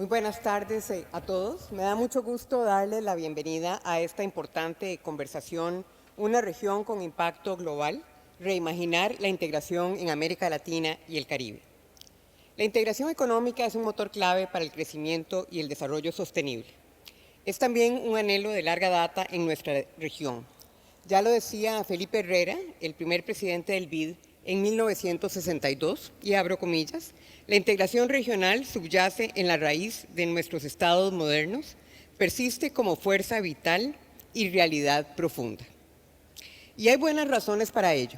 buenas tardes a todos. Me da mucho gusto darles la bienvenida a esta importante conversación, una región con impacto global, reimaginar la integración en América Latina y el Caribe. La integración económica es un motor clave para el crecimiento y el desarrollo sostenible. Es también un anhelo de larga data en nuestra región. Ya lo decía Felipe Herrera, el primer presidente del BID, en 1962, y abro comillas, la integración regional subyace en la raíz de nuestros estados modernos, persiste como fuerza vital y realidad profunda. Y hay buenas razones para ello.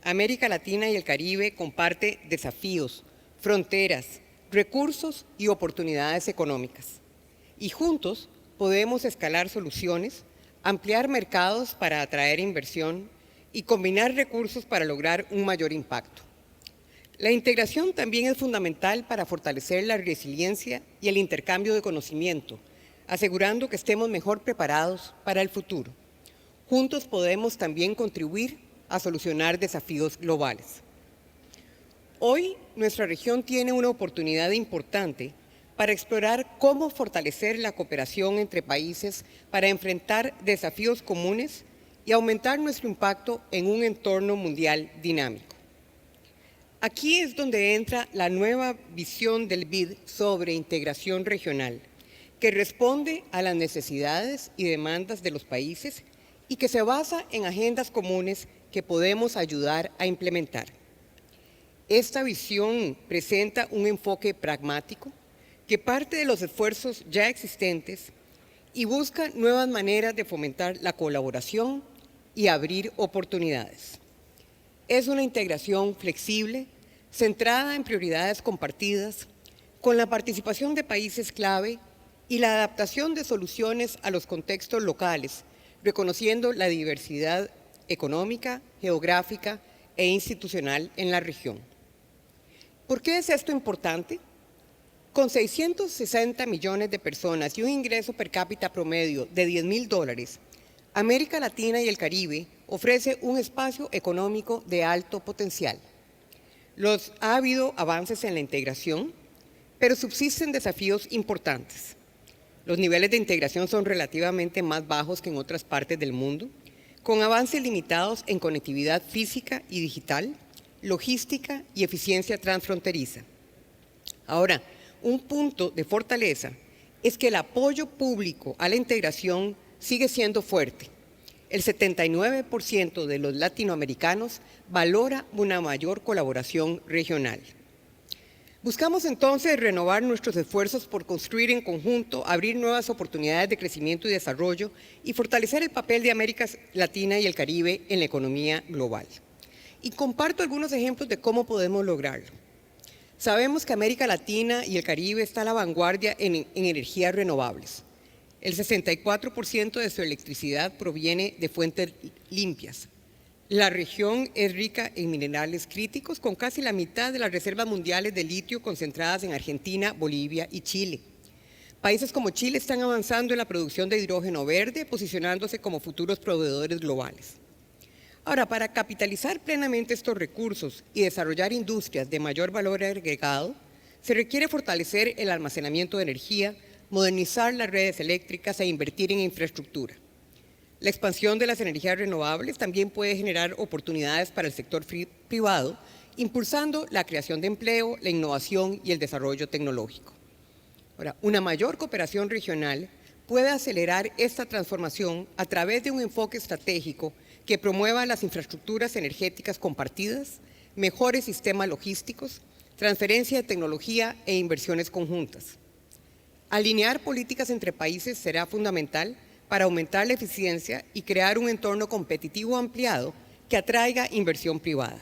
América Latina y el Caribe comparte desafíos, fronteras, recursos y oportunidades económicas. Y juntos podemos escalar soluciones, ampliar mercados para atraer inversión y combinar recursos para lograr un mayor impacto. La integración también es fundamental para fortalecer la resiliencia y el intercambio de conocimiento, asegurando que estemos mejor preparados para el futuro. Juntos podemos también contribuir a solucionar desafíos globales. Hoy, nuestra región tiene una oportunidad importante para explorar cómo fortalecer la cooperación entre países para enfrentar desafíos comunes y aumentar nuestro impacto en un entorno mundial dinámico. Aquí es donde entra la nueva visión del BID sobre integración regional, que responde a las necesidades y demandas de los países y que se basa en agendas comunes que podemos ayudar a implementar. Esta visión presenta un enfoque pragmático que parte de los esfuerzos ya existentes y busca nuevas maneras de fomentar la colaboración y abrir oportunidades. Es una integración flexible, centrada en prioridades compartidas, con la participación de países clave y la adaptación de soluciones a los contextos locales, reconociendo la diversidad económica, geográfica e institucional en la región. ¿Por qué es esto importante? Con 660 millones de personas y un ingreso per cápita promedio de $10,000, América Latina y el Caribe ofrece un espacio económico de alto potencial. Ha habido avances en la integración, pero subsisten desafíos importantes. Los niveles de integración son relativamente más bajos que en otras partes del mundo, con avances limitados en conectividad física y digital, logística y eficiencia transfronteriza. Ahora, un punto de fortaleza es que el apoyo público a la integración sigue siendo fuerte. El 79% de los latinoamericanos valora una mayor colaboración regional. Buscamos entonces renovar nuestros esfuerzos por construir en conjunto, abrir nuevas oportunidades de crecimiento y desarrollo y fortalecer el papel de América Latina y el Caribe en la economía global. Y comparto algunos ejemplos de cómo podemos lograrlo. Sabemos que América Latina y el Caribe está a la vanguardia en energías renovables. El 64% de su electricidad proviene de fuentes limpias. La región es rica en minerales críticos, con casi la mitad de las reservas mundiales de litio concentradas en Argentina, Bolivia y Chile. Países como Chile están avanzando en la producción de hidrógeno verde, posicionándose como futuros proveedores globales. Ahora, para capitalizar plenamente estos recursos y desarrollar industrias de mayor valor agregado, se requiere fortalecer el almacenamiento de energía, modernizar las redes eléctricas e invertir en infraestructura. La expansión de las energías renovables también puede generar oportunidades para el sector privado, impulsando la creación de empleo, la innovación y el desarrollo tecnológico. Ahora, una mayor cooperación regional puede acelerar esta transformación a través de un enfoque estratégico que promueva las infraestructuras energéticas compartidas, mejores sistemas logísticos, transferencia de tecnología e inversiones conjuntas. Alinear políticas entre países será fundamental para aumentar la eficiencia y crear un entorno competitivo ampliado que atraiga inversión privada.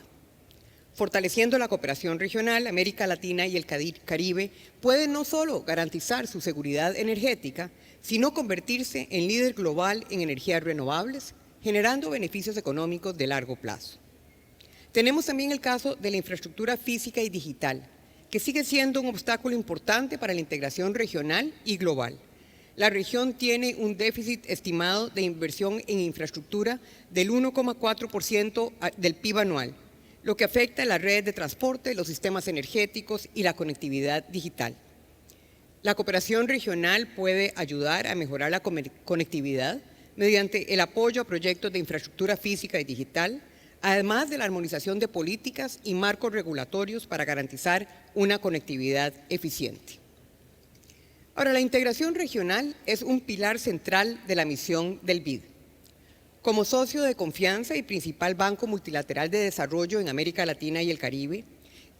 Fortaleciendo la cooperación regional, América Latina y el Caribe pueden no solo garantizar su seguridad energética, sino convertirse en líder global en energías renovables, generando beneficios económicos de largo plazo. Tenemos también el caso de la infraestructura física y digital, que sigue siendo un obstáculo importante para la integración regional y global. La región tiene un déficit estimado de inversión en infraestructura del 1,4% del PIB anual, lo que afecta a las redes de transporte, los sistemas energéticos y la conectividad digital. La cooperación regional puede ayudar a mejorar la conectividad mediante el apoyo a proyectos de infraestructura física y digital, además de la armonización de políticas y marcos regulatorios para garantizar una conectividad eficiente. Ahora, la integración regional es un pilar central de la misión del BID. Como socio de confianza y principal banco multilateral de desarrollo en América Latina y el Caribe,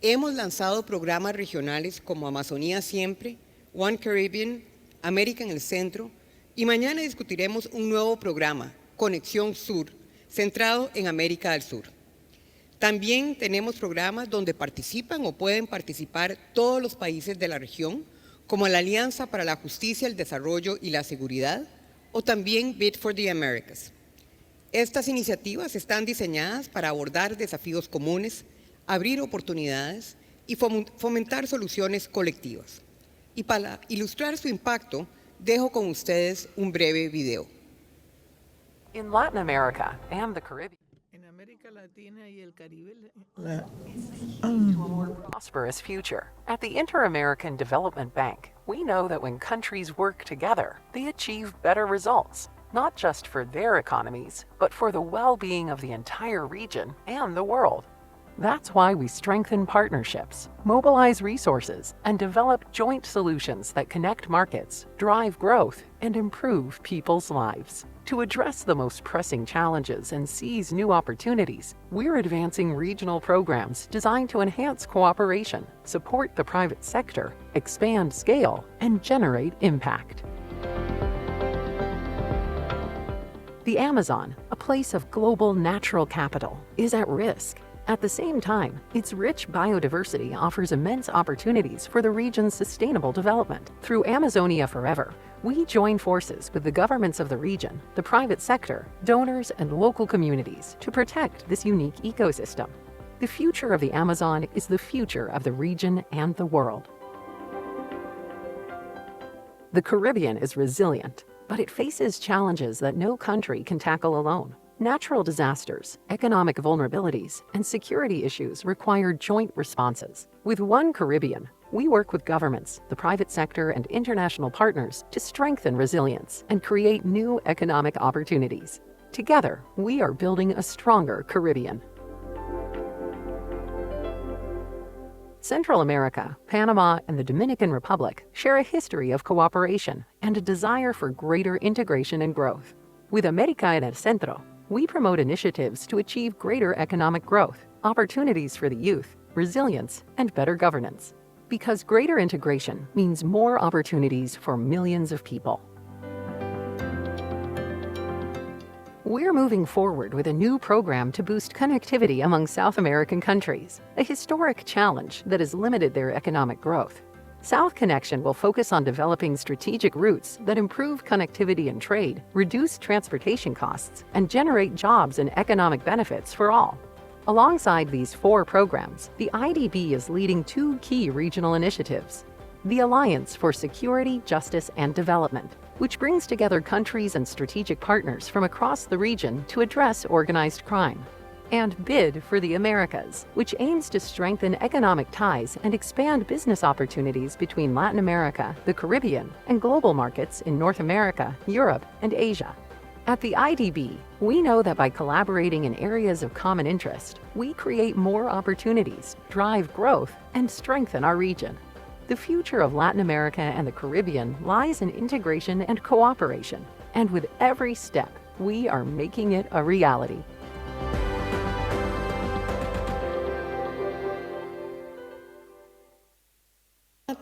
hemos lanzado programas regionales como Amazonía Siempre, One Caribbean, América en el Centro, y mañana discutiremos un nuevo programa, Conexión Sur, centrado en América del Sur. También tenemos programas donde participan o pueden participar todos los países de la región, como la Alianza para la Justicia, el Desarrollo y la Seguridad, o también Bid for the Americas. Estas iniciativas están diseñadas para abordar desafíos comunes, abrir oportunidades y fomentar soluciones colectivas. Y para ilustrar su impacto, dejo con ustedes un breve video. In Latin America and the Caribbean, En América Latina y el Caribe, to a more prosperous future. At the Inter-American Development Bank, we know that when countries work together, they achieve better results, not just for their economies, but for the well-being of the entire region and the world. That's why we strengthen partnerships, mobilize resources, and develop joint solutions that connect markets, drive growth, and improve people's lives. To address the most pressing challenges and seize new opportunities, we're advancing regional programs designed to enhance cooperation, support the private sector, expand scale, and generate impact. The Amazon, a place of global natural capital, is at risk. At the same time, its rich biodiversity offers immense opportunities for the region's sustainable development. Through Amazonia Forever, we join forces with the governments of the region, the private sector, donors, and local communities to protect this unique ecosystem. The future of the Amazon is the future of the region and the world. The Caribbean is resilient, but it faces challenges that no country can tackle alone. Natural disasters, economic vulnerabilities, and security issues require joint responses. With One Caribbean, we work with governments, the private sector, and international partners to strengthen resilience and create new economic opportunities. Together, we are building a stronger Caribbean. Central America, Panama, and the Dominican Republic share a history of cooperation and a desire for greater integration and growth. With América en el Centro, we promote initiatives to achieve greater economic growth, opportunities for the youth, resilience, and better governance. Because greater integration means more opportunities for millions of people. We're moving forward with a new program to boost connectivity among South American countries, a historic challenge that has limited their economic growth. South Connection will focus on developing strategic routes that improve connectivity and trade, reduce transportation costs, and generate jobs and economic benefits for all. Alongside these 4 programs, the IDB is leading 2 key regional initiatives. The Alliance for Security, Justice, and Development, which brings together countries and strategic partners from across the region to address organized crime. And Bid for the Americas, which aims to strengthen economic ties and expand business opportunities between Latin America, the Caribbean, and global markets in North America, Europe, and Asia. At the IDB, we know that by collaborating in areas of common interest, we create more opportunities, drive growth, and strengthen our region. The future of Latin America and the Caribbean lies in integration and cooperation, and with every step, we are making it a reality.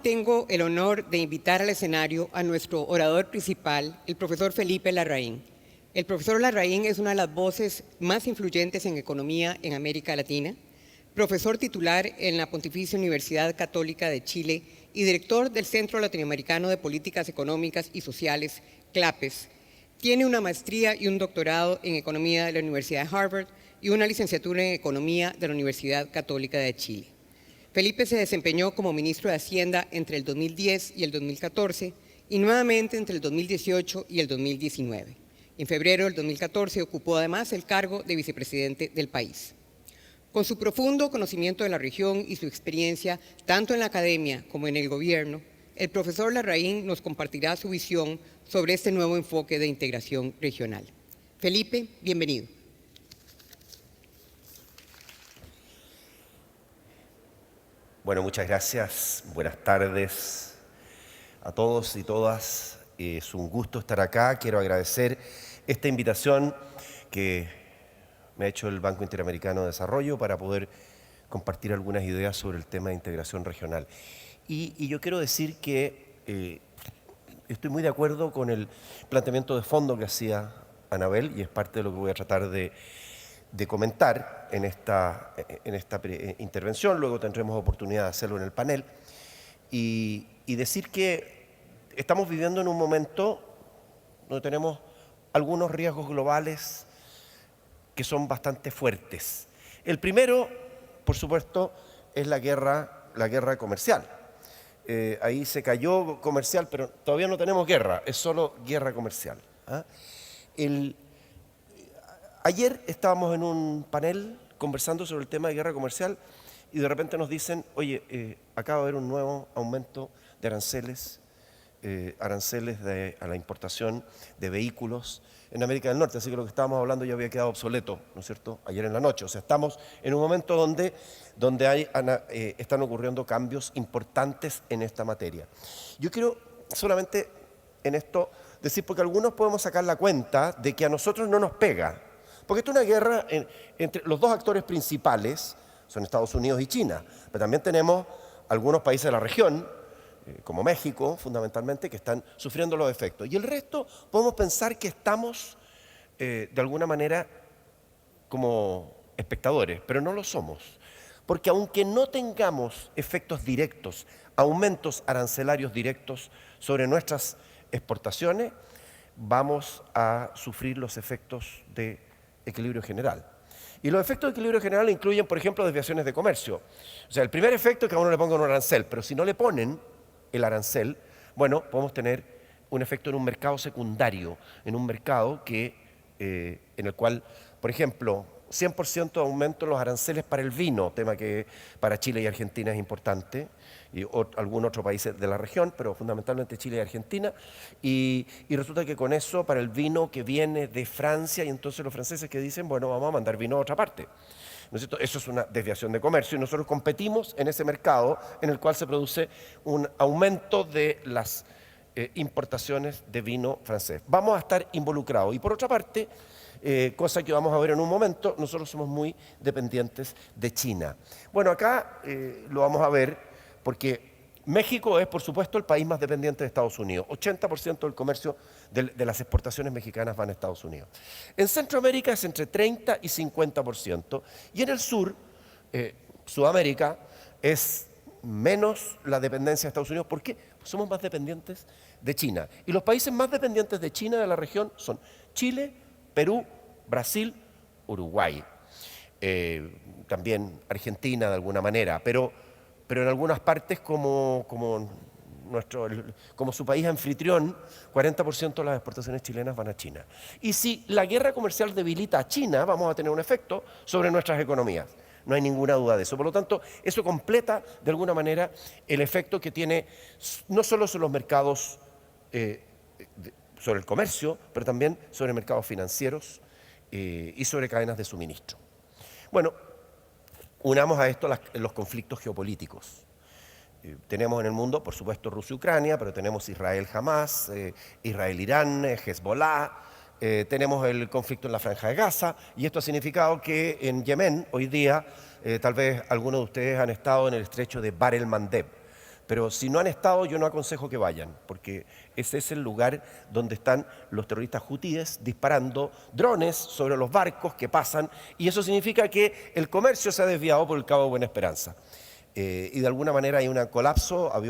Tengo el honor de invitar al escenario a nuestro orador principal, el profesor Felipe Larraín. El profesor Larraín es una de las voces más influyentes en economía en América Latina, profesor titular en la Pontificia Universidad Católica de Chile y director del Centro Latinoamericano de Políticas Económicas y Sociales, CLAPES. Tiene una maestría y un doctorado en Economía de la Universidad de Harvard y una licenciatura en Economía de la Universidad Católica de Chile. Felipe se desempeñó como ministro de Hacienda entre el 2010 y el 2014 y nuevamente entre el 2018 y el 2019. En febrero del 2014 ocupó además el cargo de vicepresidente del país. Con su profundo conocimiento de la región y su experiencia tanto en la academia como en el gobierno, el profesor Larraín nos compartirá su visión sobre este nuevo enfoque de integración regional. Felipe, bienvenido. Bueno, muchas gracias. Buenas tardes a todos y todas. Es un gusto estar acá. Quiero agradecer esta invitación que me ha hecho el Banco Interamericano de Desarrollo para poder compartir algunas ideas sobre el tema de integración regional. Y yo quiero decir que estoy muy de acuerdo con el planteamiento de fondo que hacía Anabel, y es parte de lo que voy a tratar de comentar en esta intervención. Luego tendremos oportunidad de hacerlo en el panel, y decir que estamos viviendo en un momento donde tenemos algunos riesgos globales que son bastante fuertes. El primero, por supuesto, es la guerra comercial. Ahí se cayó comercial, pero todavía no tenemos guerra, es solo guerra comercial. Ayer estábamos en un panel conversando sobre el tema de guerra comercial y de repente nos dicen, oye, acaba de haber un nuevo aumento de aranceles a la importación de vehículos en América del Norte, así que lo que estábamos hablando ya había quedado obsoleto, ¿no es cierto?, ayer en la noche. O sea, estamos en un momento donde están ocurriendo cambios importantes en esta materia. Yo quiero solamente en esto decir, porque algunos podemos sacar la cuenta de que a nosotros no nos pega, porque esto es una guerra entre los dos actores principales, son Estados Unidos y China, pero también tenemos algunos países de la región, como México, fundamentalmente, que están sufriendo los efectos. Y el resto podemos pensar que estamos, de alguna manera, como espectadores, pero no lo somos. Porque aunque no tengamos efectos directos, aumentos arancelarios directos sobre nuestras exportaciones, vamos a sufrir los efectos de equilibrio general. Y los efectos de equilibrio general incluyen, por ejemplo, desviaciones de comercio. O sea, el primer efecto es que a uno le pongan un arancel, pero si no le ponen el arancel, bueno, podemos tener un efecto en un mercado secundario, en un mercado en el cual, por ejemplo, 100% de aumento en los aranceles para el vino, tema que para Chile y Argentina es importante, y algún otro país de la región, pero fundamentalmente Chile y Argentina, y resulta que con eso, para el vino que viene de Francia, y entonces los franceses que dicen, bueno, vamos a mandar vino a otra parte, ¿no es cierto? Eso es una desviación de comercio, y nosotros competimos en ese mercado en el cual se produce un aumento de las importaciones de vino francés. Vamos a estar involucrados. Y por otra parte, cosa que vamos a ver en un momento, nosotros somos muy dependientes de China. Bueno, acá lo vamos a ver porque México es, por supuesto, el país más dependiente de Estados Unidos. 80% del comercio de las exportaciones mexicanas van a Estados Unidos. En Centroamérica es entre 30 y 50%. Y en el sur, Sudamérica, es menos la dependencia de Estados Unidos. ¿Por qué? Pues somos más dependientes de China. Y los países más dependientes de China de la región son Chile, Perú, Brasil, Uruguay. También Argentina de alguna manera, pero en algunas partes como su país anfitrión, 40% de las exportaciones chilenas van a China. Y si la guerra comercial debilita a China, vamos a tener un efecto sobre nuestras economías. No hay ninguna duda de eso. Por lo tanto, eso completa de alguna manera el efecto que tiene no solo sobre los mercados, sobre el comercio, pero también sobre mercados financieros y sobre cadenas de suministro. Bueno, unamos a esto los conflictos geopolíticos. Tenemos en el mundo, por supuesto, Rusia-Ucrania, pero tenemos Israel-Hamás, Israel-Irán, Hezbollah, tenemos el conflicto en la Franja de Gaza, y esto ha significado que en Yemen, hoy día, tal vez algunos de ustedes han estado en el estrecho de Bab el-Mandeb, pero si no han estado, yo no aconsejo que vayan, porque ese es el lugar donde están los terroristas hutíes disparando drones sobre los barcos que pasan, y eso significa que el comercio se ha desviado por el Cabo de Buena Esperanza. Y de alguna manera había un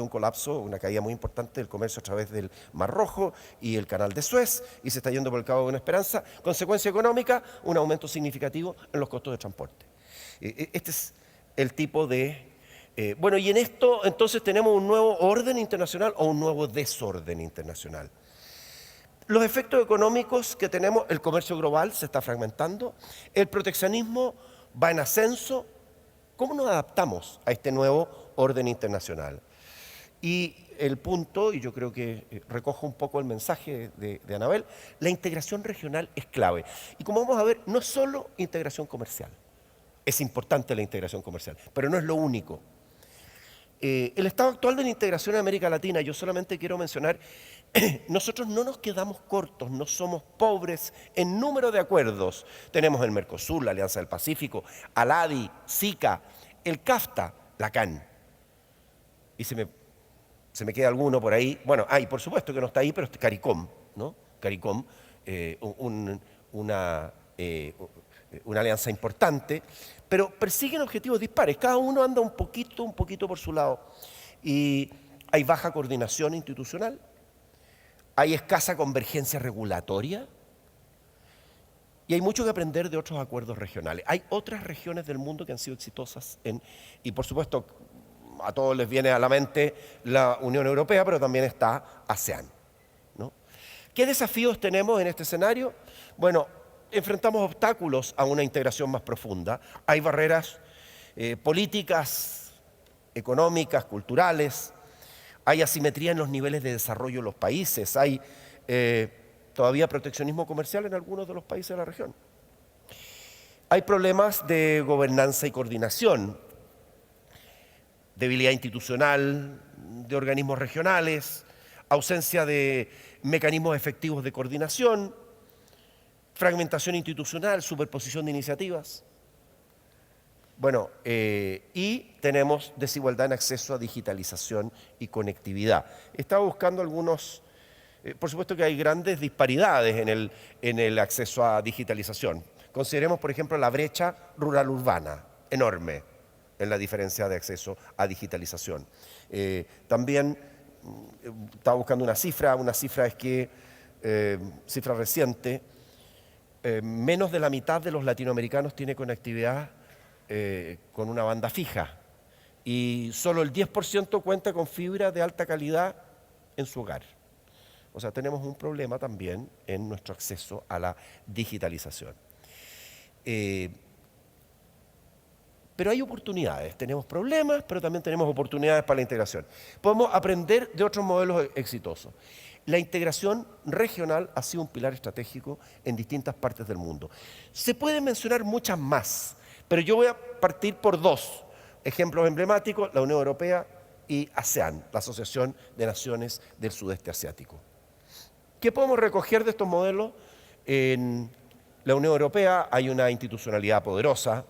colapso, una caída muy importante del comercio a través del Mar Rojo y el Canal de Suez, y se está yendo por el Cabo de Buena Esperanza. Consecuencia económica, un aumento significativo en los costos de transporte. Este es el tipo de... bueno, y en esto entonces tenemos un nuevo orden internacional o un nuevo desorden internacional. Los efectos económicos que tenemos, el comercio global se está fragmentando, el proteccionismo va en ascenso. ¿Cómo nos adaptamos a este nuevo orden internacional? Y el punto, y yo creo que recojo un poco el mensaje de Anabel, la integración regional es clave. Y como vamos a ver, no es solo integración comercial, es importante la integración comercial, pero no es lo único. El estado actual de la integración en América Latina, yo solamente quiero mencionar, nosotros no nos quedamos cortos, no somos pobres en número de acuerdos. Tenemos el Mercosur, la Alianza del Pacífico, ALADI, SICA, el CAFTA, la CAN. Y se me queda alguno por ahí. Bueno, por supuesto que no está ahí, pero es CARICOM, ¿no? CARICOM, una alianza importante, pero persiguen objetivos dispares. Cada uno anda un poquito por su lado. Y hay baja coordinación institucional, hay escasa convergencia regulatoria y hay mucho que aprender de otros acuerdos regionales. Hay otras regiones del mundo que han sido exitosas y por supuesto a todos les viene a la mente la Unión Europea, pero también está ASEAN, ¿no? ¿Qué desafíos tenemos en este escenario? Bueno, enfrentamos obstáculos a una integración más profunda. Hay barreras políticas, económicas, culturales. Hay asimetría en los niveles de desarrollo de los países. Hay todavía proteccionismo comercial en algunos de los países de la región. Hay problemas de gobernanza y coordinación, debilidad institucional de organismos regionales, ausencia de mecanismos efectivos de coordinación, fragmentación institucional, superposición de iniciativas. Bueno, y tenemos desigualdad en acceso a digitalización y conectividad. Estaba buscando algunos, por supuesto que hay grandes disparidades en el acceso a digitalización. Consideremos, por ejemplo, la brecha rural-urbana, enorme en la diferencia de acceso a digitalización. También estaba buscando una cifra es que, cifra reciente, menos de la mitad de los latinoamericanos tiene conectividad con una banda fija y solo el 10% cuenta con fibra de alta calidad en su hogar. O sea, tenemos un problema también en nuestro acceso a la digitalización. Pero hay oportunidades, tenemos problemas, pero también tenemos oportunidades para la integración. Podemos aprender de otros modelos exitosos. La integración regional ha sido un pilar estratégico en distintas partes del mundo. Se pueden mencionar muchas más, pero yo voy a partir por dos ejemplos emblemáticos, la Unión Europea y ASEAN, la Asociación de Naciones del Sudeste Asiático. ¿Qué podemos recoger de estos modelos? En la Unión Europea hay una institucionalidad poderosa,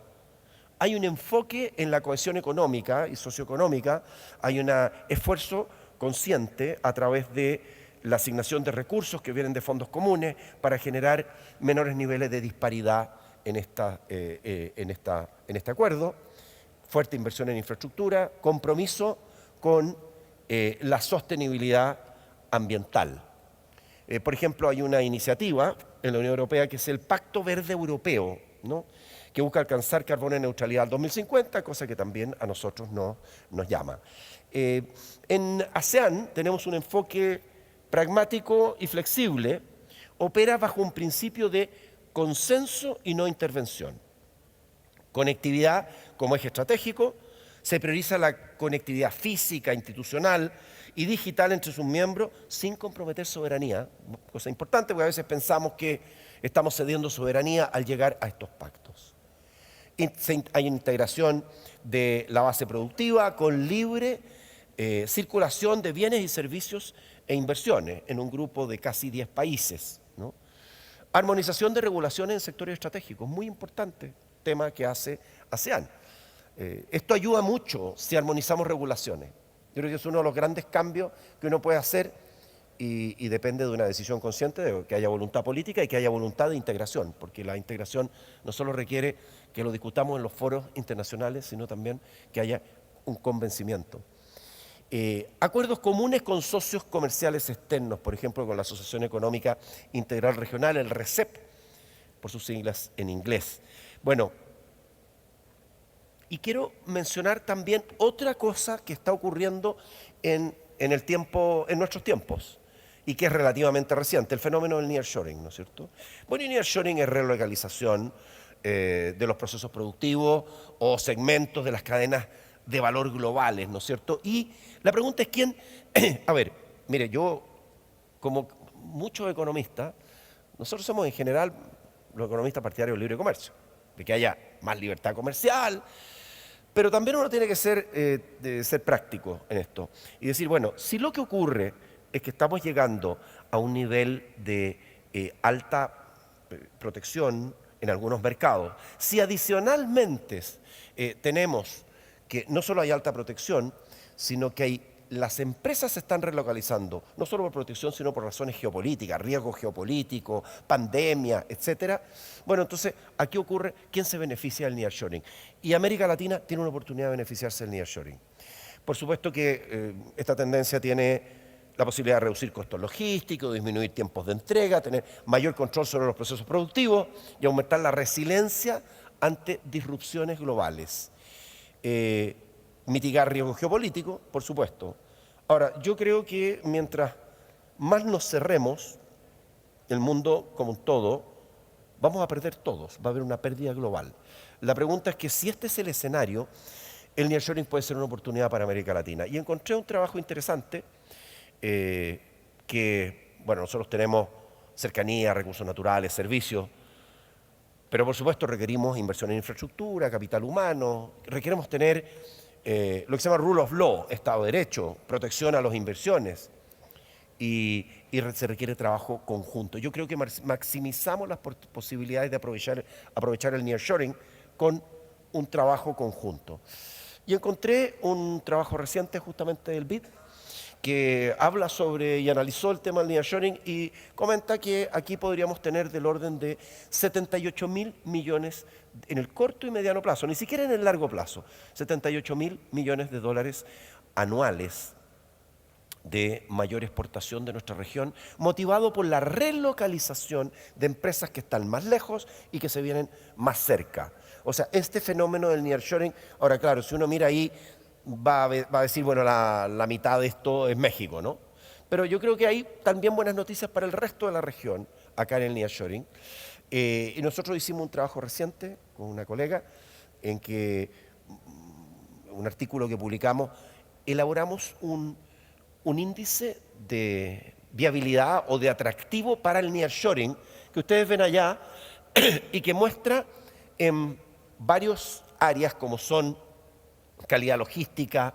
hay un enfoque en la cohesión económica y socioeconómica, hay un esfuerzo consciente a través de la asignación de recursos que vienen de fondos comunes para generar menores niveles de disparidad en este acuerdo, fuerte inversión en infraestructura, compromiso con la sostenibilidad ambiental. Por ejemplo, hay una iniciativa en la Unión Europea que es el Pacto Verde Europeo, ¿no?, que busca alcanzar carbono neutralidad al 2050, cosa que también a nosotros nos llama. En ASEAN tenemos un enfoque pragmático y flexible, opera bajo un principio de consenso y no intervención. Conectividad como eje estratégico, se prioriza la conectividad física, institucional y digital entre sus miembros sin comprometer soberanía, cosa importante porque a veces pensamos que estamos cediendo soberanía al llegar a estos pactos. Hay integración de la base productiva con libre circulación de bienes y servicios e inversiones en un grupo de casi 10 países, ¿no? Armonización de regulaciones en sectores estratégicos, muy importante tema que hace ASEAN. Esto ayuda mucho si armonizamos regulaciones. Yo creo que es uno de los grandes cambios que uno puede hacer y depende de una decisión consciente, de que haya voluntad política y que haya voluntad de integración, porque la integración no solo requiere que lo discutamos en los foros internacionales, sino también que haya un convencimiento. Acuerdos comunes con socios comerciales externos, por ejemplo, con la Asociación Económica Integral Regional, el RCEP, por sus siglas en inglés. Bueno, y quiero mencionar también otra cosa que está ocurriendo en nuestros tiempos y que es relativamente reciente, el fenómeno del nearshoring, ¿no es cierto? Bueno, y nearshoring es relocalización de los procesos productivos o segmentos de las cadenas de valor globales, ¿no es cierto? Y la pregunta es quién, a ver, mire, yo como muchos economistas, nosotros somos en general los economistas partidarios del libre comercio, de que haya más libertad comercial, pero también uno tiene que ser práctico en esto y decir, bueno, si lo que ocurre es que estamos llegando a un nivel de alta protección en algunos mercados, si adicionalmente tenemos que no solo hay alta protección, sino que las empresas se están relocalizando, no solo por protección, sino por razones geopolíticas, riesgos geopolíticos, pandemia, etcétera. Bueno, entonces, ¿aquí ocurre? ¿Quién se beneficia del nearshoring? Y América Latina tiene una oportunidad de beneficiarse del nearshoring. Por supuesto que esta tendencia tiene la posibilidad de reducir costos logísticos, disminuir tiempos de entrega, tener mayor control sobre los procesos productivos y aumentar la resiliencia ante disrupciones globales. Mitigar riesgos geopolíticos, por supuesto. Ahora, yo creo que mientras más nos cerremos, el mundo como un todo, vamos a perder todos, va a haber una pérdida global. La pregunta es que si este es el escenario, el nearshoring puede ser una oportunidad para América Latina. Y encontré un trabajo interesante que, bueno, nosotros tenemos cercanía, recursos naturales, servicios, pero por supuesto requerimos inversión en infraestructura, capital humano, requerimos tener lo que se llama rule of law, Estado de Derecho, protección a las inversiones y se requiere trabajo conjunto. Yo creo que maximizamos las posibilidades de aprovechar el nearshoring con un trabajo conjunto. Y encontré un trabajo reciente justamente del BID que habla sobre y analizó el tema del nearshoring y comenta que aquí podríamos tener del orden de 78.000 millones en el corto y mediano plazo, ni siquiera en el largo plazo, 78.000 millones de dólares anuales de mayor exportación de nuestra región, motivado por la relocalización de empresas que están más lejos y que se vienen más cerca. O sea, este fenómeno del nearshoring, ahora claro, si uno mira ahí, va a decir, bueno, la mitad de esto es México, ¿no? Pero yo creo que hay también buenas noticias para el resto de la región, acá en el nearshoring. Y nosotros hicimos un trabajo reciente con una colega, en que, un artículo que publicamos, elaboramos un índice de viabilidad o de atractivo para el nearshoring, que ustedes ven allá, y que muestra en varias áreas como son calidad logística,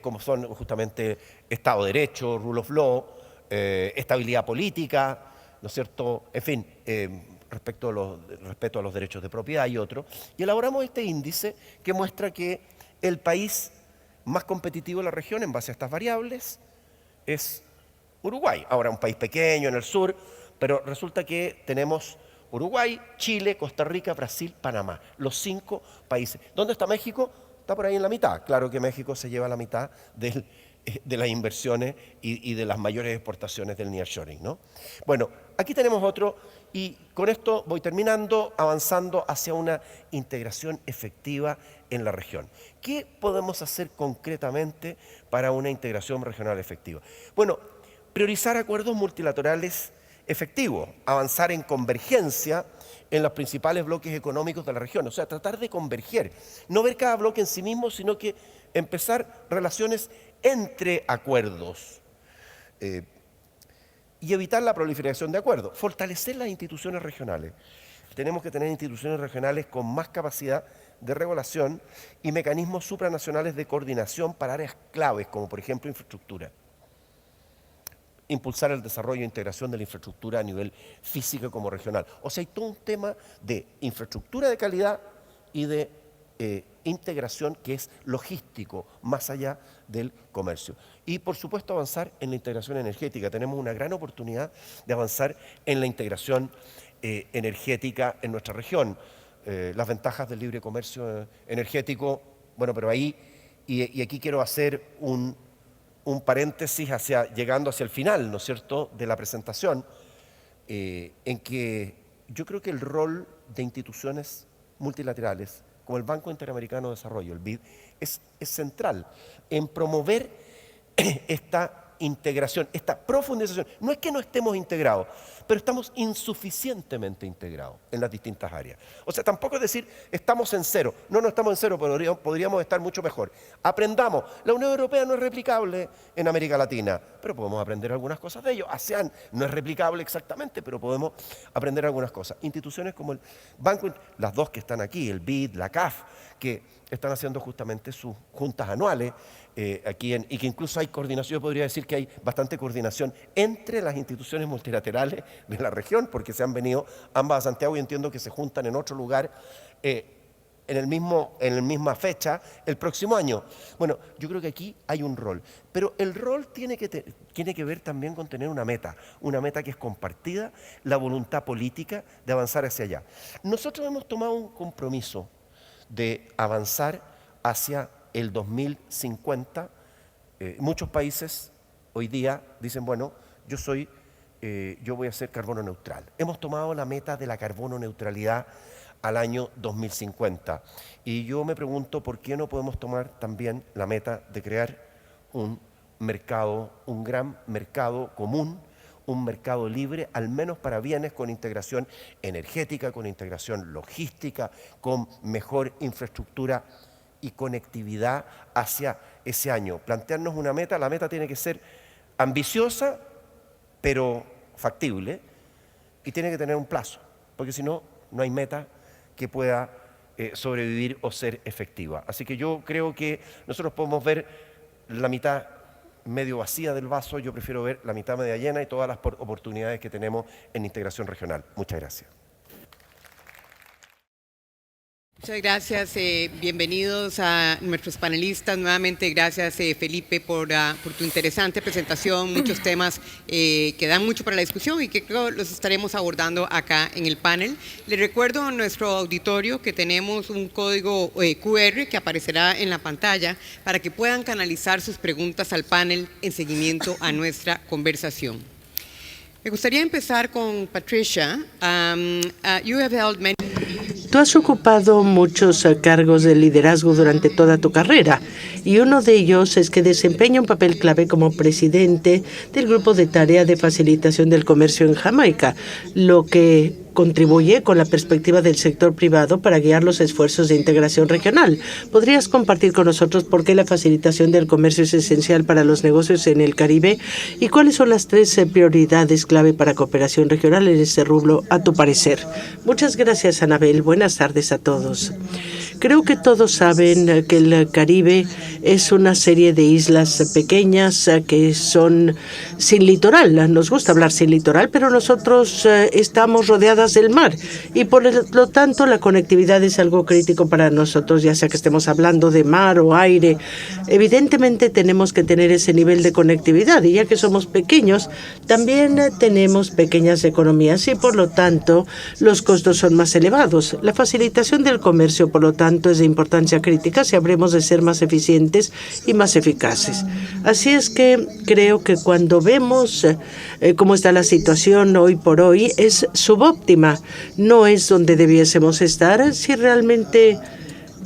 como son justamente Estado de Derecho, rule of law, estabilidad política, ¿no es cierto? En fin, respeto a los derechos de propiedad y otros. Y elaboramos este índice que muestra que el país más competitivo de la región en base a estas variables es Uruguay. Ahora, un país pequeño en el sur, pero resulta que tenemos Uruguay, Chile, Costa Rica, Brasil, Panamá, los 5 países. ¿Dónde está México? Está por ahí en la mitad. Claro que México se lleva la mitad de las inversiones y de las mayores exportaciones del nearshoring, ¿no? Bueno, aquí tenemos otro y con esto voy terminando, avanzando hacia una integración efectiva en la región. ¿Qué podemos hacer concretamente para una integración regional efectiva? Bueno, priorizar acuerdos multilaterales efectivos, avanzar en convergencia en los principales bloques económicos de la región, o sea, tratar de converger, no ver cada bloque en sí mismo, sino que empezar relaciones entre acuerdos y evitar la proliferación de acuerdos, fortalecer las instituciones regionales. Tenemos que tener instituciones regionales con más capacidad de regulación y mecanismos supranacionales de coordinación para áreas claves, como por ejemplo infraestructura. Impulsar el desarrollo e integración de la infraestructura a nivel físico como regional. O sea, hay todo un tema de infraestructura de calidad y de integración que es logístico, más allá del comercio. Y por supuesto avanzar en la integración energética. Tenemos una gran oportunidad de avanzar en la integración energética en nuestra región. Las ventajas del libre comercio energético, bueno, pero ahí, y aquí quiero hacer un paréntesis llegando hacia el final, ¿no es cierto?, de la presentación, en que yo creo que el rol de instituciones multilaterales, como el Banco Interamericano de Desarrollo, el BID, es central en promover esta integración, esta profundización. No es que no estemos integrados, pero estamos insuficientemente integrados en las distintas áreas. O sea, tampoco es decir, estamos en cero. No estamos en cero, pero podríamos estar mucho mejor. Aprendamos. La Unión Europea no es replicable en América Latina, pero podemos aprender algunas cosas de ello. ASEAN no es replicable exactamente, pero podemos aprender algunas cosas. Instituciones como el Banco, las dos que están aquí, el BID, la CAF, que están haciendo justamente sus juntas anuales, y que incluso hay coordinación. Yo podría decir que hay bastante coordinación entre las instituciones multilaterales de la región, porque se han venido ambas a Santiago y entiendo que se juntan en otro lugar en la misma fecha el próximo año. Bueno, yo creo que aquí hay un rol, pero el rol tiene que ver también con tener una meta que es compartida, la voluntad política de avanzar hacia allá. Nosotros hemos tomado un compromiso de avanzar hacia el 2050. Muchos países hoy día dicen, bueno, yo voy a ser carbono neutral. Hemos tomado la meta de la carbono neutralidad al año 2050. Y yo me pregunto, ¿por qué no podemos tomar también la meta de crear un mercado, un gran mercado común, un mercado libre, al menos para bienes con integración energética, con integración logística, con mejor infraestructura y conectividad hacia ese año? Plantearnos una meta, la meta tiene que ser ambiciosa, pero factible, y tiene que tener un plazo, porque si no, no hay meta que pueda sobrevivir o ser efectiva. Así que yo creo que nosotros podemos ver la mitad medio vacía del vaso, yo prefiero ver la mitad media llena y todas las oportunidades que tenemos en integración regional. Muchas gracias. Muchas gracias, bienvenidos a nuestros panelistas. Nuevamente, gracias Felipe por tu interesante presentación, muchos temas que dan mucho para la discusión y que creo los estaremos abordando acá en el panel. Les recuerdo a nuestro auditorio que tenemos un código QR que aparecerá en la pantalla para que puedan canalizar sus preguntas al panel en seguimiento a nuestra conversación. Me gustaría empezar con Patricia. You have held many... Tú has ocupado muchos cargos de liderazgo durante toda tu carrera y uno de ellos es que desempeña un papel clave como presidente del Grupo de Tarea de Facilitación del Comercio en Jamaica, lo que contribuye con la perspectiva del sector privado para guiar los esfuerzos de integración regional. ¿Podrías compartir con nosotros por qué la facilitación del comercio es esencial para los negocios en el Caribe y cuáles son las 3 prioridades clave para cooperación regional en este rubro, a tu parecer? Muchas gracias, Anabel. Buenas tardes a todos. Creo que todos saben que el Caribe es una serie de islas pequeñas que son sin litoral. Nos gusta hablar sin litoral, pero nosotros estamos rodeadas del mar y por lo tanto la conectividad es algo crítico para nosotros, ya sea que estemos hablando de mar o aire. Evidentemente tenemos que tener ese nivel de conectividad y ya que somos pequeños, también tenemos pequeñas economías y por lo tanto los costos son más elevados. La facilitación del comercio, por lo tanto, es de importancia crítica si habremos de ser más eficientes y más eficaces. Así es que creo que cuando vemos cómo está la situación hoy por hoy, es subóptima. No es donde debiésemos estar si realmente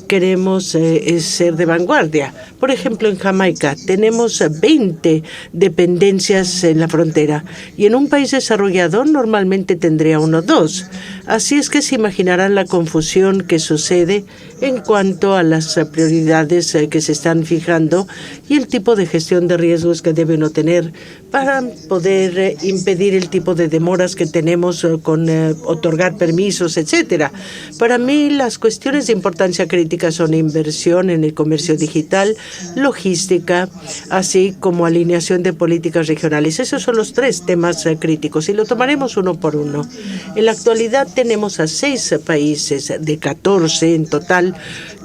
queremos ser de vanguardia. Por ejemplo, en Jamaica tenemos 20 dependencias en la frontera y en un país desarrollado normalmente tendría 1 o 2. Así es que se imaginarán la confusión que sucede en cuanto a las prioridades que se están fijando y el tipo de gestión de riesgos que debe uno tener para poder impedir el tipo de demoras que tenemos con otorgar permisos, etcétera. Para mí, las cuestiones de importancia crítica son inversión en el comercio digital, logística, así como alineación de políticas regionales. Esos son los 3 temas críticos y lo tomaremos uno por uno. En la actualidad tenemos a 6 países de 14 en total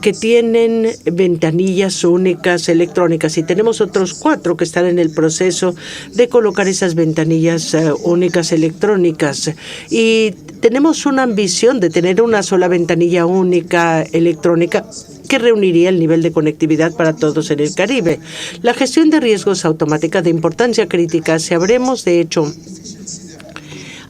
que tienen ventanillas únicas electrónicas y tenemos otros 4 que están en el proceso de colocar esas ventanillas únicas electrónicas. Y tenemos una ambición de tener una sola ventanilla única electrónica que reuniría el nivel de conectividad para todos en el Caribe. La gestión de riesgos automática de importancia crítica, si habremos de hecho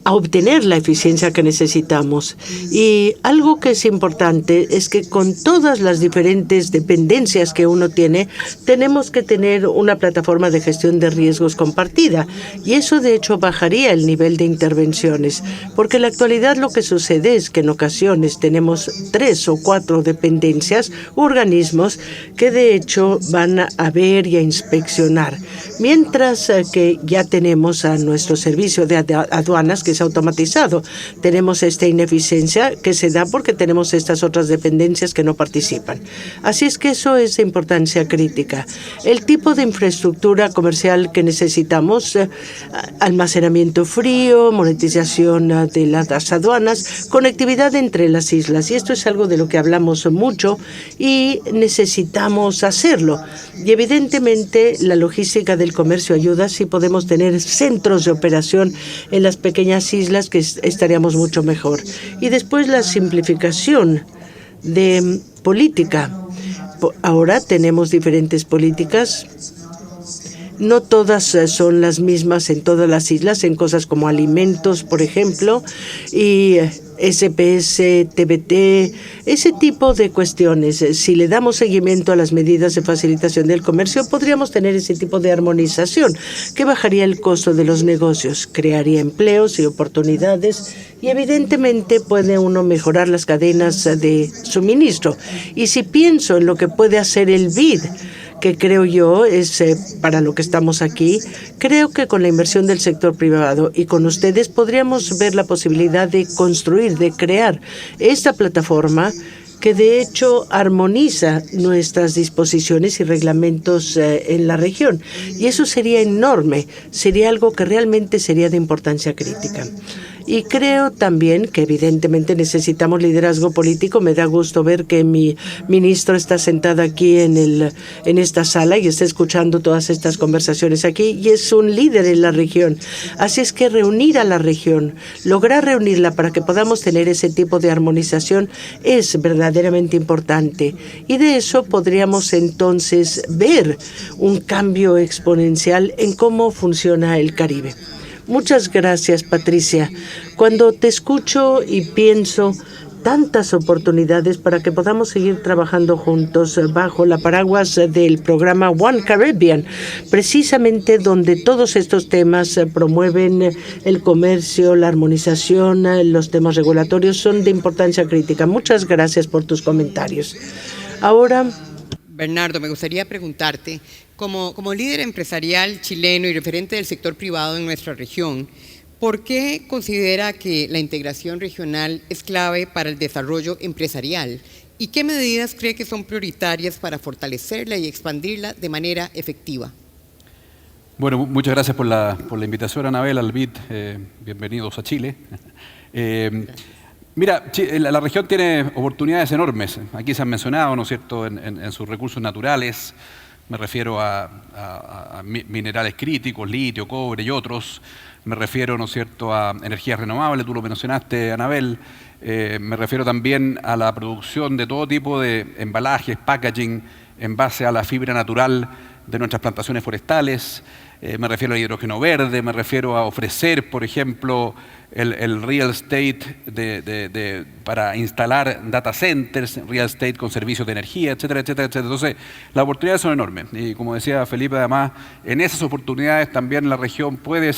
a obtener la eficiencia que necesitamos. Y algo que es importante es que con todas las diferentes dependencias que uno tiene, tenemos que tener una plataforma de gestión de riesgos compartida. Y eso, de hecho, bajaría el nivel de intervenciones, porque en la actualidad lo que sucede es que en ocasiones tenemos 3 o 4 dependencias, organismos que de hecho van a ver y a inspeccionar, mientras que ya tenemos a nuestro servicio de aduanas que es automatizado. Tenemos esta ineficiencia que se da porque tenemos estas otras dependencias que no participan. Así es que eso es de importancia crítica. El tipo de infraestructura comercial que necesitamos, almacenamiento frío, monetización de las aduanas, conectividad entre las islas. Y esto es algo de lo que hablamos mucho y necesitamos hacerlo. Y evidentemente la logística del comercio ayuda si podemos tener centros de operación en las pequeñas islas, que estaríamos mucho mejor. Y después la simplificación de política. Ahora tenemos diferentes políticas. No todas son las mismas en todas las islas, en cosas como alimentos, por ejemplo, y SPS, TBT, ese tipo de cuestiones. Si le damos seguimiento a las medidas de facilitación del comercio, podríamos tener ese tipo de armonización que bajaría el costo de los negocios, crearía empleos y oportunidades y evidentemente puede uno mejorar las cadenas de suministro. Y si pienso en lo que puede hacer el BID, que creo yo es para lo que estamos aquí, creo que con la inversión del sector privado y con ustedes podríamos ver la posibilidad de construir, de crear esta plataforma que de hecho armoniza nuestras disposiciones y reglamentos en la región. Y eso sería enorme, sería algo que realmente sería de importancia crítica. Y creo también que evidentemente necesitamos liderazgo político. Me da gusto ver que mi ministro está sentado aquí en esta sala y está escuchando todas estas conversaciones aquí y es un líder en la región. Así es que reunir a la región, lograr reunirla para que podamos tener ese tipo de armonización es verdaderamente importante. Y de eso podríamos entonces ver un cambio exponencial en cómo funciona el Caribe. Muchas gracias, Patricia. Cuando te escucho y pienso tantas oportunidades para que podamos seguir trabajando juntos bajo la paraguas del programa One Caribbean, precisamente donde todos estos temas promueven el comercio, la armonización, los temas regulatorios son de importancia crítica. Muchas gracias por tus comentarios. Ahora, Bernardo, me gustaría preguntarte, como líder empresarial chileno y referente del sector privado en nuestra región, ¿por qué considera que la integración regional es clave para el desarrollo empresarial? ¿Y qué medidas cree que son prioritarias para fortalecerla y expandirla de manera efectiva? Bueno, muchas gracias por la invitación, Anabel, al BID. Bienvenidos a Chile. Mira, la región tiene oportunidades enormes. Aquí se han mencionado, ¿no es cierto?, en sus recursos naturales. Me refiero a minerales críticos, litio, cobre y otros. Me refiero, ¿no es cierto?, a energías renovables, tú lo mencionaste, Anabel. Me refiero también a la producción de todo tipo de embalajes, packaging, en base a la fibra natural de nuestras plantaciones forestales. Me refiero al hidrógeno verde, me refiero a ofrecer, por ejemplo, el real estate para instalar data centers, real estate con servicios de energía, etcétera, etcétera, etcétera. Entonces, las oportunidades son enormes. Y como decía Felipe, además, en esas oportunidades también la región puede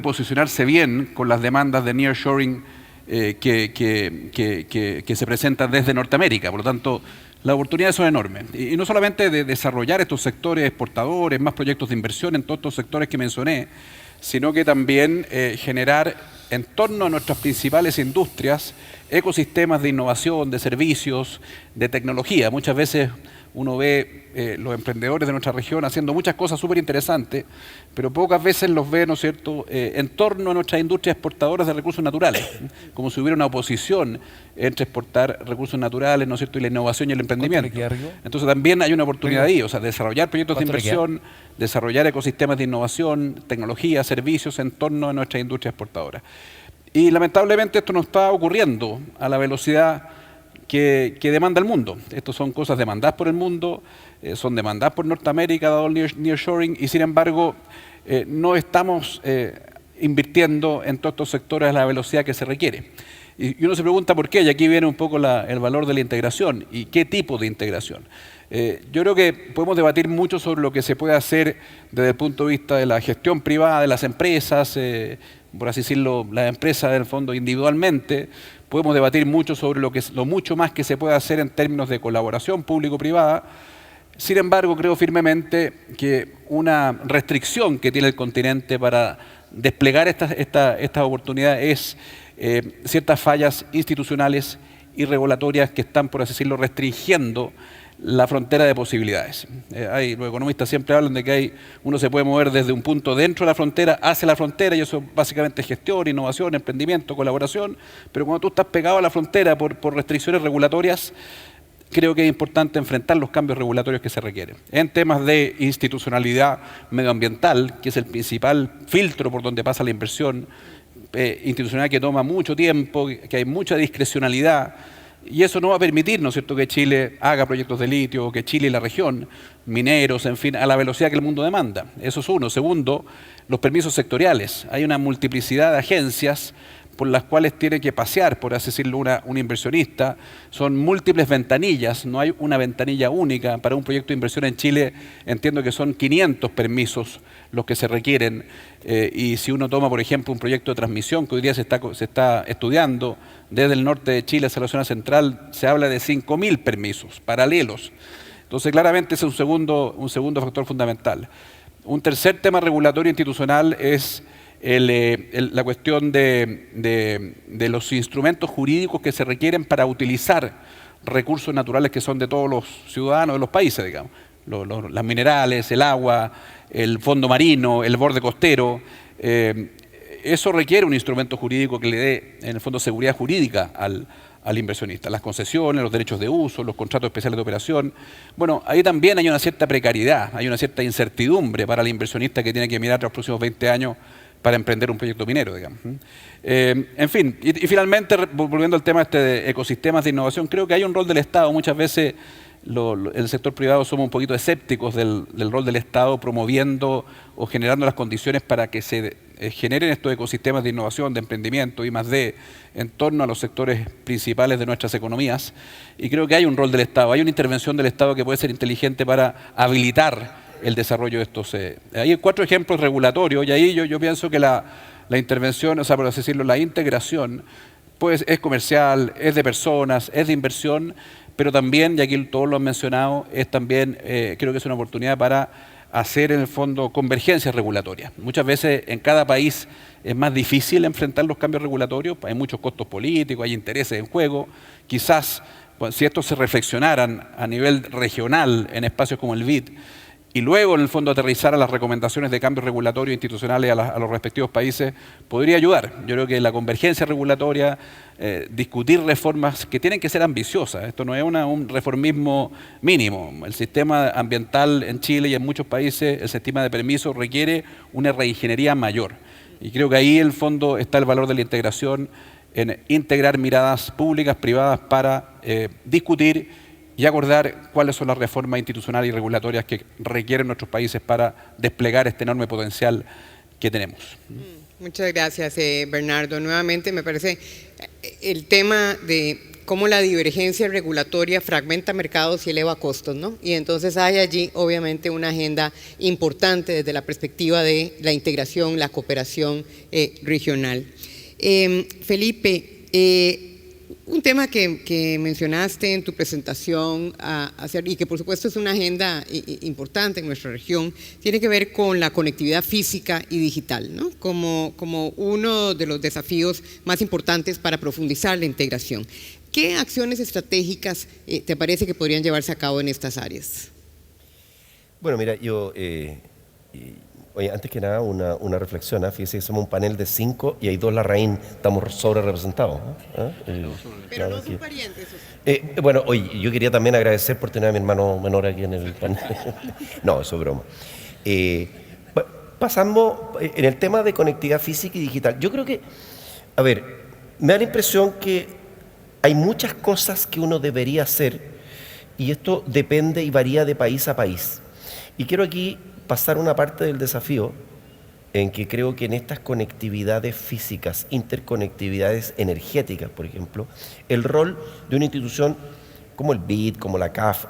posicionarse bien con las demandas de nearshoring que se presentan desde Norteamérica. Por lo tanto, las oportunidades son enormes. Y no solamente de desarrollar estos sectores exportadores, más proyectos de inversión en todos estos sectores que mencioné, sino que también generar en torno a nuestras principales industrias ecosistemas de innovación, de servicios, de tecnología. Muchas veces uno ve los emprendedores de nuestra región haciendo muchas cosas súper interesantes, pero pocas veces los ve, ¿no es cierto?, en torno a nuestras industrias exportadoras de recursos naturales, como si hubiera una oposición entre exportar recursos naturales, ¿no es cierto?, y la innovación y el emprendimiento. Entonces también hay una oportunidad ahí, o sea, desarrollar proyectos de inversión, desarrollar ecosistemas de innovación, tecnología, servicios en torno a nuestras industrias exportadoras. Y lamentablemente esto no está ocurriendo a la velocidad que demanda el mundo. Estas son cosas demandadas por el mundo, son demandadas por Norteamérica, dado el nearshoring, y sin embargo no estamos invirtiendo en todos estos sectores a la velocidad que se requiere. Y uno se pregunta por qué, y aquí viene un poco el valor de la integración y qué tipo de integración. Yo creo que podemos debatir mucho sobre lo que se puede hacer desde el punto de vista de la gestión privada de las empresas, por así decirlo, las empresas del fondo individualmente. Podemos debatir mucho sobre lo mucho más que se puede hacer en términos de colaboración público-privada. Sin embargo, creo firmemente que una restricción que tiene el continente para desplegar esta oportunidad es ciertas fallas institucionales y regulatorias que están, por así decirlo, restringiendo la frontera de posibilidades. Los economistas siempre hablan de que uno se puede mover desde un punto dentro de la frontera hacia la frontera, y eso básicamente es gestión, innovación, emprendimiento, colaboración, pero cuando tú estás pegado a la frontera por restricciones regulatorias, creo que es importante enfrentar los cambios regulatorios que se requieren. En temas de institucionalidad medioambiental, que es el principal filtro por donde pasa la inversión institucional, que toma mucho tiempo, que hay mucha discrecionalidad, y eso no va a permitir, ¿no es cierto?, que Chile haga proyectos de litio, que Chile y la región, mineros, en fin, a la velocidad que el mundo demanda. Eso es uno. Segundo, los permisos sectoriales. Hay una multiplicidad de agencias por las cuales tiene que pasear, por así decirlo, un inversionista. Son múltiples ventanillas, no hay una ventanilla única. Para un proyecto de inversión en Chile entiendo que son 500 permisos los que se requieren, y si uno toma, por ejemplo, un proyecto de transmisión que hoy día se está estudiando desde el norte de Chile hacia la zona central, se habla de 5.000 permisos paralelos. Entonces, claramente ese es un segundo factor fundamental. Un tercer tema regulatorio institucional es la cuestión de los instrumentos jurídicos que se requieren para utilizar recursos naturales que son de todos los ciudadanos de los países, digamos. Las minerales, el agua, el fondo marino, el borde costero. Eso requiere un instrumento jurídico que le dé, en el fondo, seguridad jurídica al inversionista. Las concesiones, los derechos de uso, los contratos especiales de operación. Bueno, ahí también hay una cierta precariedad, hay una cierta incertidumbre para el inversionista que tiene que mirar los próximos 20 años para emprender un proyecto minero, digamos. En fin, y finalmente, volviendo al tema de ecosistemas de innovación, creo que hay un rol del Estado. Muchas veces el sector privado somos un poquito escépticos del rol del Estado promoviendo o generando las condiciones para que se generen estos ecosistemas de innovación, de emprendimiento y más en torno a los sectores principales de nuestras economías. Y creo que hay un rol del Estado, hay una intervención del Estado que puede ser inteligente para habilitar el desarrollo de estos. Hay 4 ejemplos regulatorios, y ahí yo pienso que la intervención, o sea, por así decirlo, la integración, pues es comercial, es de personas, es de inversión, pero también, y aquí todos lo han mencionado, es también, creo que es una oportunidad para hacer en el fondo convergencias regulatorias. Muchas veces en cada país es más difícil enfrentar los cambios regulatorios, hay muchos costos políticos, hay intereses en juego. Quizás si estos se reflexionaran a nivel regional en espacios como el BID, y luego en el fondo aterrizar a las recomendaciones de cambios regulatorios institucionales a los respectivos países, podría ayudar. Yo creo que la convergencia regulatoria, discutir reformas que tienen que ser ambiciosas, esto no es un reformismo mínimo. El sistema ambiental en Chile y en muchos países, el sistema de permisos requiere una reingeniería mayor. Y creo que ahí en el fondo está el valor de la integración, en integrar miradas públicas, privadas, para discutir y acordar cuáles son las reformas institucionales y regulatorias que requieren nuestros países para desplegar este enorme potencial que tenemos. Muchas gracias, Bernardo. Nuevamente me parece el tema de cómo la divergencia regulatoria fragmenta mercados y eleva costos, ¿no? Y entonces hay allí obviamente una agenda importante desde la perspectiva de la integración, la cooperación regional. Felipe, un tema que mencionaste en tu presentación y que por supuesto es una agenda importante en nuestra región, tiene que ver con la conectividad física y digital, ¿no? Como uno de los desafíos más importantes para profundizar la integración. ¿Qué acciones estratégicas te parece que podrían llevarse a cabo en estas áreas? Bueno, mira, oye, antes que nada, una reflexión. Fíjese que somos un panel de 5 y hay 2 Larraín, estamos sobre representados. Pero no son parientes. Bueno, oye, yo quería también agradecer por tener a mi hermano menor aquí en el panel. No, eso es broma. Pasamos en el tema de conectividad física y digital. Yo creo que, a ver, me da la impresión que hay muchas cosas que uno debería hacer y esto depende y varía de país a país. Y quiero aquí pasar una parte del desafío en que creo que en estas conectividades físicas, interconectividades energéticas, por ejemplo, el rol de una institución como el BID, como la CAF,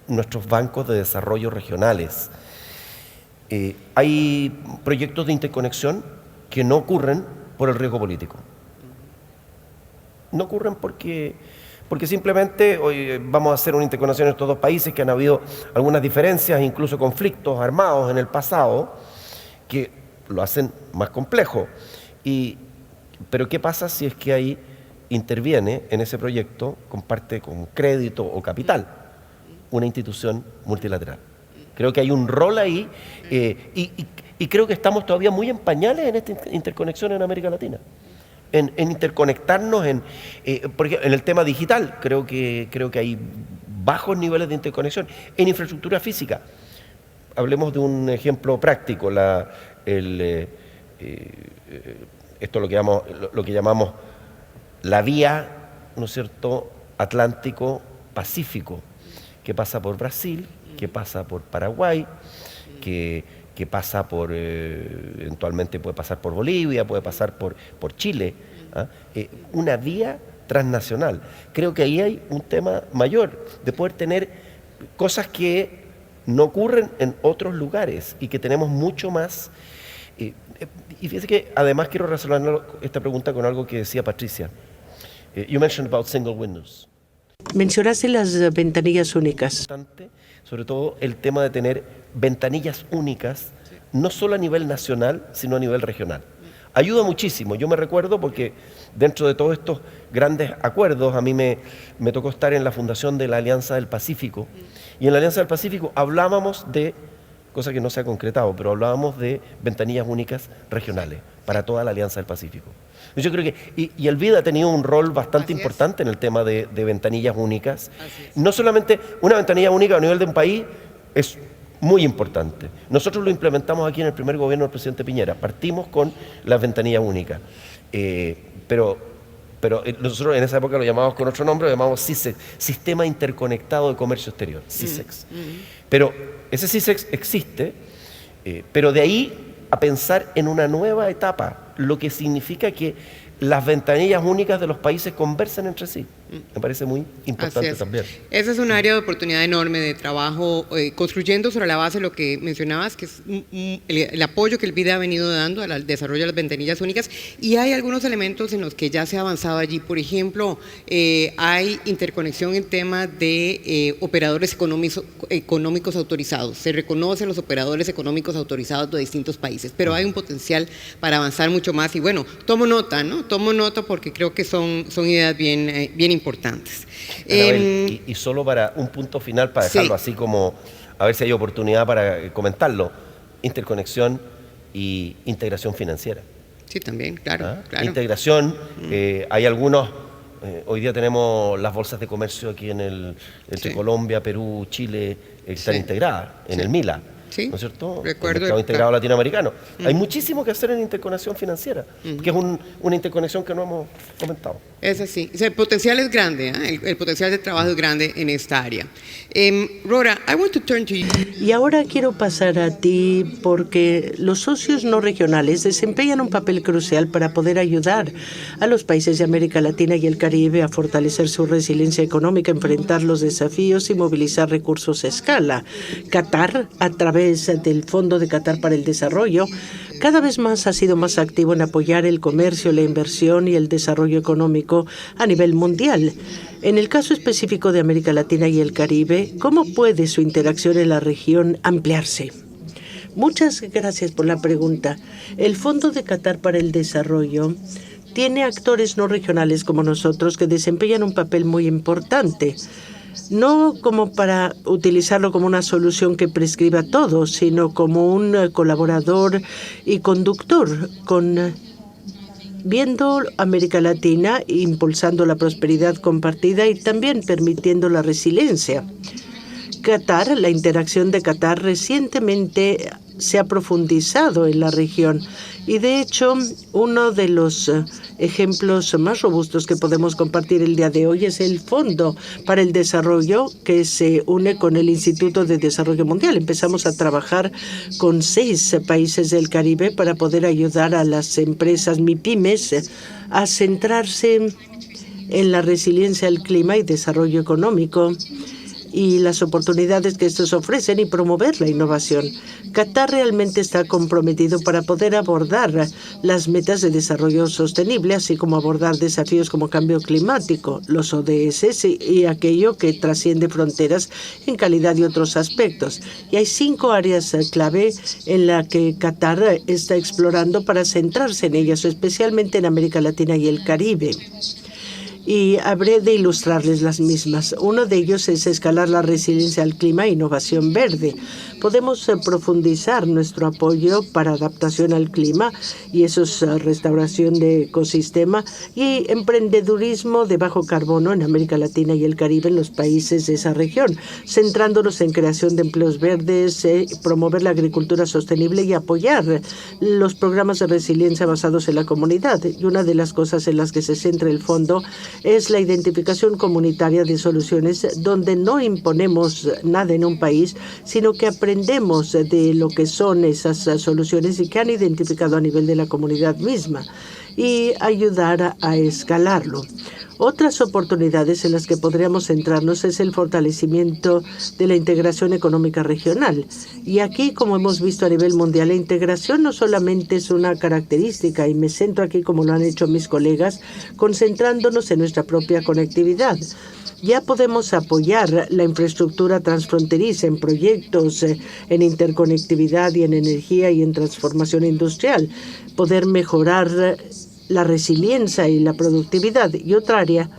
nuestros bancos de desarrollo regionales. Hay proyectos de interconexión que no ocurren por el riesgo político. No ocurren porque simplemente hoy vamos a hacer una interconexión en estos dos países que han habido algunas diferencias, incluso conflictos armados en el pasado, que lo hacen más complejo. Pero ¿qué pasa si es que ahí interviene en ese proyecto, comparte con crédito o capital, una institución multilateral? Creo que hay un rol ahí y creo que estamos todavía muy en pañales en esta interconexión en América Latina. En interconectarnos por ejemplo, en el tema digital, creo que hay bajos niveles de interconexión. En infraestructura física, hablemos de un ejemplo práctico, esto lo que llamamos la vía, ¿no es cierto?, Atlántico-Pacífico, que pasa por Brasil, que pasa por Paraguay, que pasa por, eventualmente puede pasar por Bolivia, puede pasar por Chile, una vía transnacional. Creo que ahí hay un tema mayor, de poder tener cosas que no ocurren en otros lugares y que tenemos mucho más. Y fíjese que además quiero relacionar esta pregunta con algo que decía Patricia. You mentioned about single windows. Mencionaste las ventanillas únicas. Sobre todo el tema de tener ventanillas únicas, no solo a nivel nacional, sino a nivel regional. Ayuda muchísimo. Yo me recuerdo porque dentro de todos estos grandes acuerdos, a mí me tocó estar en la fundación de la Alianza del Pacífico. Y en la Alianza del Pacífico hablábamos de, cosa que no se ha concretado, pero hablábamos de ventanillas únicas regionales para toda la Alianza del Pacífico. Yo creo que, y el BID ha tenido un rol bastante importante en el tema de ventanillas únicas. No solamente una ventanilla única a nivel de un país es muy importante. Nosotros lo implementamos aquí en el primer gobierno del presidente Piñera. Partimos con las ventanillas únicas. Pero nosotros en esa época lo llamábamos con otro nombre, lo llamábamos CISEX, Sistema Interconectado de Comercio Exterior, CISEX. Pero ese CISEX existe, pero de ahí a pensar en una nueva etapa, lo que significa que las ventanillas únicas de los países conversen entre sí. Me parece muy importante también. Esa es un área de oportunidad enorme de trabajo, construyendo sobre la base de lo que mencionabas, que es el apoyo que el BID ha venido dando al desarrollo de las ventanillas únicas, y hay algunos elementos en los que ya se ha avanzado allí. Por ejemplo, hay interconexión en temas de operadores económicos autorizados. Se reconocen los operadores económicos autorizados de distintos países, pero hay un potencial para avanzar mucho más. Y bueno, tomo nota, ¿no? Tomo nota porque creo que son ideas bien importantes. Anabel, y solo para un punto final, para dejarlo así como, a ver si hay oportunidad para comentarlo, interconexión y integración financiera. Sí, también, claro. Integración, hay algunos, hoy día tenemos las bolsas de comercio aquí entre Colombia, Perú, Chile, que están integradas en el MILA. Sí, ¿no es cierto? Recuerdo el mercado integrado latinoamericano. Hay muchísimo que hacer en interconexión financiera, que es una interconexión que no hemos comentado. Es así. O sea, el potencial es grande, el potencial de trabajo es grande en esta área. Rora, I want to turn to you. Y ahora quiero pasar a ti porque los socios no regionales desempeñan un papel crucial para poder ayudar a los países de América Latina y el Caribe a fortalecer su resiliencia económica, enfrentar los desafíos y movilizar recursos a escala. Qatar, a través del Fondo de Qatar para el Desarrollo, cada vez más ha sido más activo en apoyar el comercio, la inversión y el desarrollo económico a nivel mundial. En el caso específico de América Latina y el Caribe, ¿cómo puede su interacción en la región ampliarse? Muchas gracias por la pregunta. El Fondo de Qatar para el Desarrollo tiene actores no regionales como nosotros que desempeñan un papel muy importante. No como para utilizarlo como una solución que prescriba todo, sino como un colaborador y conductor, viendo América Latina, impulsando la prosperidad compartida y también permitiendo la resiliencia. Qatar, la interacción de Qatar recientemente se ha profundizado en la región. Y de hecho, uno de los ejemplos más robustos que podemos compartir el día de hoy es el Fondo para el Desarrollo, que se une con el Instituto de Desarrollo Mundial. Empezamos a trabajar con 6 países del Caribe para poder ayudar a las empresas MIPYMES a centrarse en la resiliencia al clima y desarrollo económico y las oportunidades que estos ofrecen y promover la innovación. Qatar realmente está comprometido para poder abordar las metas de desarrollo sostenible, así como abordar desafíos como cambio climático, los ODS y aquello que trasciende fronteras en calidad y otros aspectos. Y hay 5 áreas clave en las que Qatar está explorando para centrarse en ellas, especialmente en América Latina y el Caribe. Y habré de ilustrarles las mismas. Uno de ellos es escalar la resiliencia al clima e innovación verde. Podemos profundizar nuestro apoyo para adaptación al clima, y eso es restauración de ecosistema y emprendedurismo de bajo carbono en América Latina y el Caribe, en los países de esa región, centrándonos en creación de empleos verdes, promover la agricultura sostenible y apoyar los programas de resiliencia basados en la comunidad. Y una de las cosas en las que se centra el fondo es la identificación comunitaria de soluciones donde no imponemos nada en un país, sino que aprendemos de lo que son esas soluciones y que han identificado a nivel de la comunidad misma y ayudar a escalarlo. Otras oportunidades en las que podríamos centrarnos es el fortalecimiento de la integración económica regional. Y aquí, como hemos visto a nivel mundial, la integración no solamente es una característica, y me centro aquí, como lo han hecho mis colegas, concentrándonos en nuestra propia conectividad. Ya podemos apoyar la infraestructura transfronteriza en proyectos en interconectividad y en energía y en transformación industrial, poder mejorar la resiliencia y la productividad. Y otra área,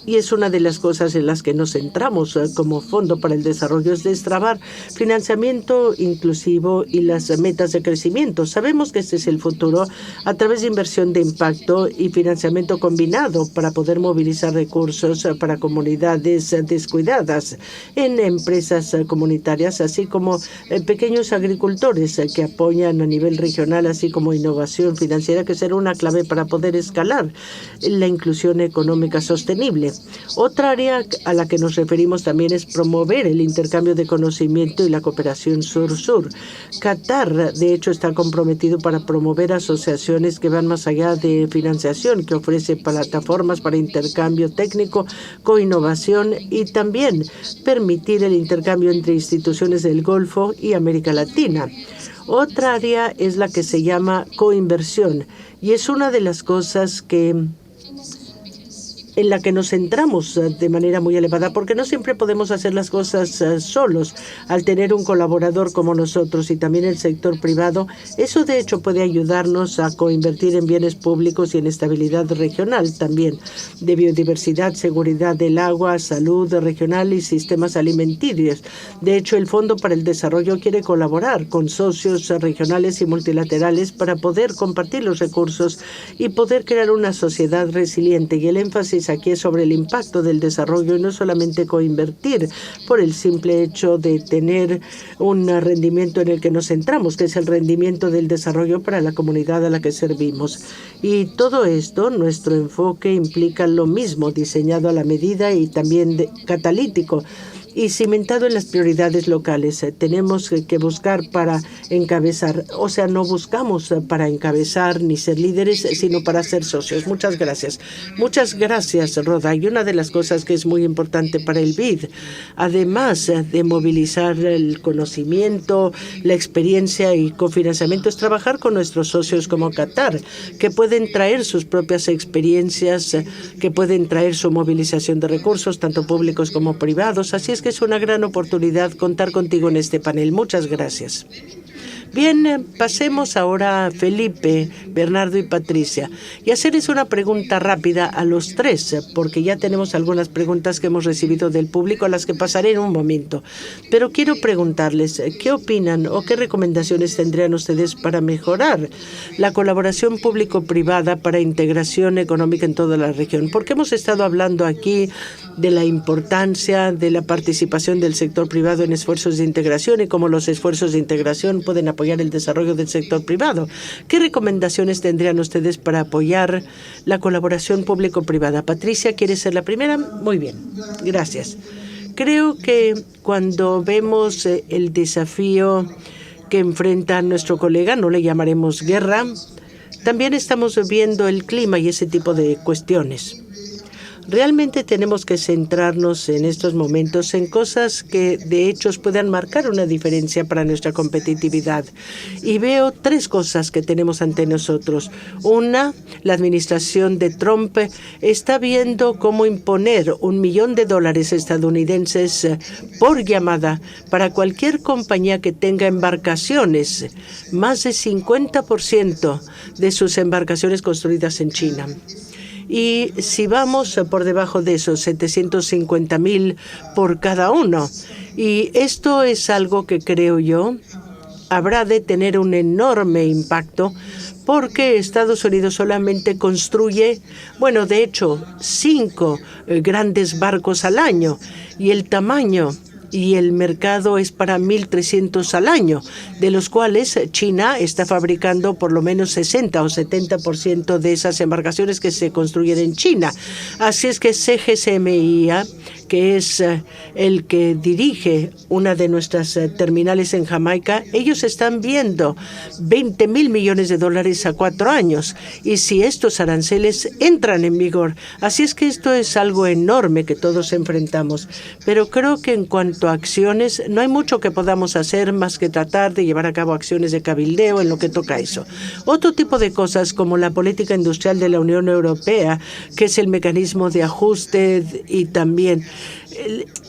y es una de las cosas en las que nos centramos como Fondo para el Desarrollo, es destrabar financiamiento inclusivo y las metas de crecimiento. Sabemos que este es el futuro a través de inversión de impacto y financiamiento combinado para poder movilizar recursos para comunidades descuidadas en empresas comunitarias, así como pequeños agricultores que apoyan a nivel regional, así como innovación financiera, que será una clave para poder escalar la inclusión económica sostenible. Otra área a la que nos referimos también es promover el intercambio de conocimiento y la cooperación sur-sur. Qatar, de hecho, está comprometido para promover asociaciones que van más allá de financiación, que ofrece plataformas para intercambio técnico, coinnovación y también permitir el intercambio entre instituciones del Golfo y América Latina. Otra área es la que se llama coinversión, y es una de las cosas en la que nos centramos de manera muy elevada, porque no siempre podemos hacer las cosas solos. Al tener un colaborador como nosotros y también el sector privado, eso de hecho puede ayudarnos a coinvertir en bienes públicos y en estabilidad regional también, de biodiversidad, seguridad del agua, salud regional y sistemas alimenticios. De hecho, el Fondo para el Desarrollo quiere colaborar con socios regionales y multilaterales para poder compartir los recursos y poder crear una sociedad resiliente, y el énfasis aquí es sobre el impacto del desarrollo y no solamente coinvertir por el simple hecho de tener un rendimiento en el que nos centramos, que es el rendimiento del desarrollo para la comunidad a la que servimos. Y todo esto, nuestro enfoque implica lo mismo, diseñado a la medida y también catalítico y cimentado en las prioridades locales. Tenemos que buscar para encabezar, o sea, no buscamos para encabezar ni ser líderes, sino para ser socios. Muchas gracias. Muchas gracias, Roda. Y una de las cosas que es muy importante para el BID, además de movilizar el conocimiento, la experiencia y cofinanciamiento, es trabajar con nuestros socios como Qatar, que pueden traer sus propias experiencias, que pueden traer su movilización de recursos, tanto públicos como privados. Así es que es una gran oportunidad contar contigo en este panel. Muchas gracias. Bien, pasemos ahora a Felipe, Bernardo y Patricia y hacerles una pregunta rápida a los tres, porque ya tenemos algunas preguntas que hemos recibido del público a las que pasaré en un momento. Pero quiero preguntarles, ¿qué opinan o qué recomendaciones tendrían ustedes para mejorar la colaboración público-privada para integración económica en toda la región? Porque hemos estado hablando aquí de la importancia de la participación del sector privado en esfuerzos de integración y cómo los esfuerzos de integración pueden apoyar el desarrollo del sector privado. ¿Qué recomendaciones tendrían ustedes para apoyar la colaboración público-privada? Patricia, ¿quieres ser la primera? Muy bien, gracias. Creo que cuando vemos el desafío que enfrenta nuestro colega, no le llamaremos guerra, también estamos viendo el clima y ese tipo de cuestiones. Realmente tenemos que centrarnos en estos momentos en cosas que de hecho puedan marcar una diferencia para nuestra competitividad. Y veo tres cosas que tenemos ante nosotros. Una, la administración de Trump está viendo cómo imponer $1 millón estadounidenses por llamada para cualquier compañía que tenga embarcaciones, más de 50% de sus embarcaciones construidas en China. Y si vamos por debajo de esos 750,000 por cada uno, y esto es algo que creo yo habrá de tener un enorme impacto porque Estados Unidos solamente construye, bueno, de hecho, 5 grandes barcos al año y el tamaño y el mercado es para 1.300 al año, de los cuales China está fabricando por lo menos 60 o 70% de esas embarcaciones que se construyen en China. Así es que CGCMIA, que es el que dirige una de nuestras terminales en Jamaica, ellos están viendo $20,000 millones a 4 años. Y si estos aranceles entran en vigor, así es que esto es algo enorme que todos enfrentamos. Pero creo que en cuanto a acciones, no hay mucho que podamos hacer más que tratar de llevar a cabo acciones de cabildeo en lo que toca a eso. Otro tipo de cosas como la política industrial de la Unión Europea, que es el mecanismo de ajuste y también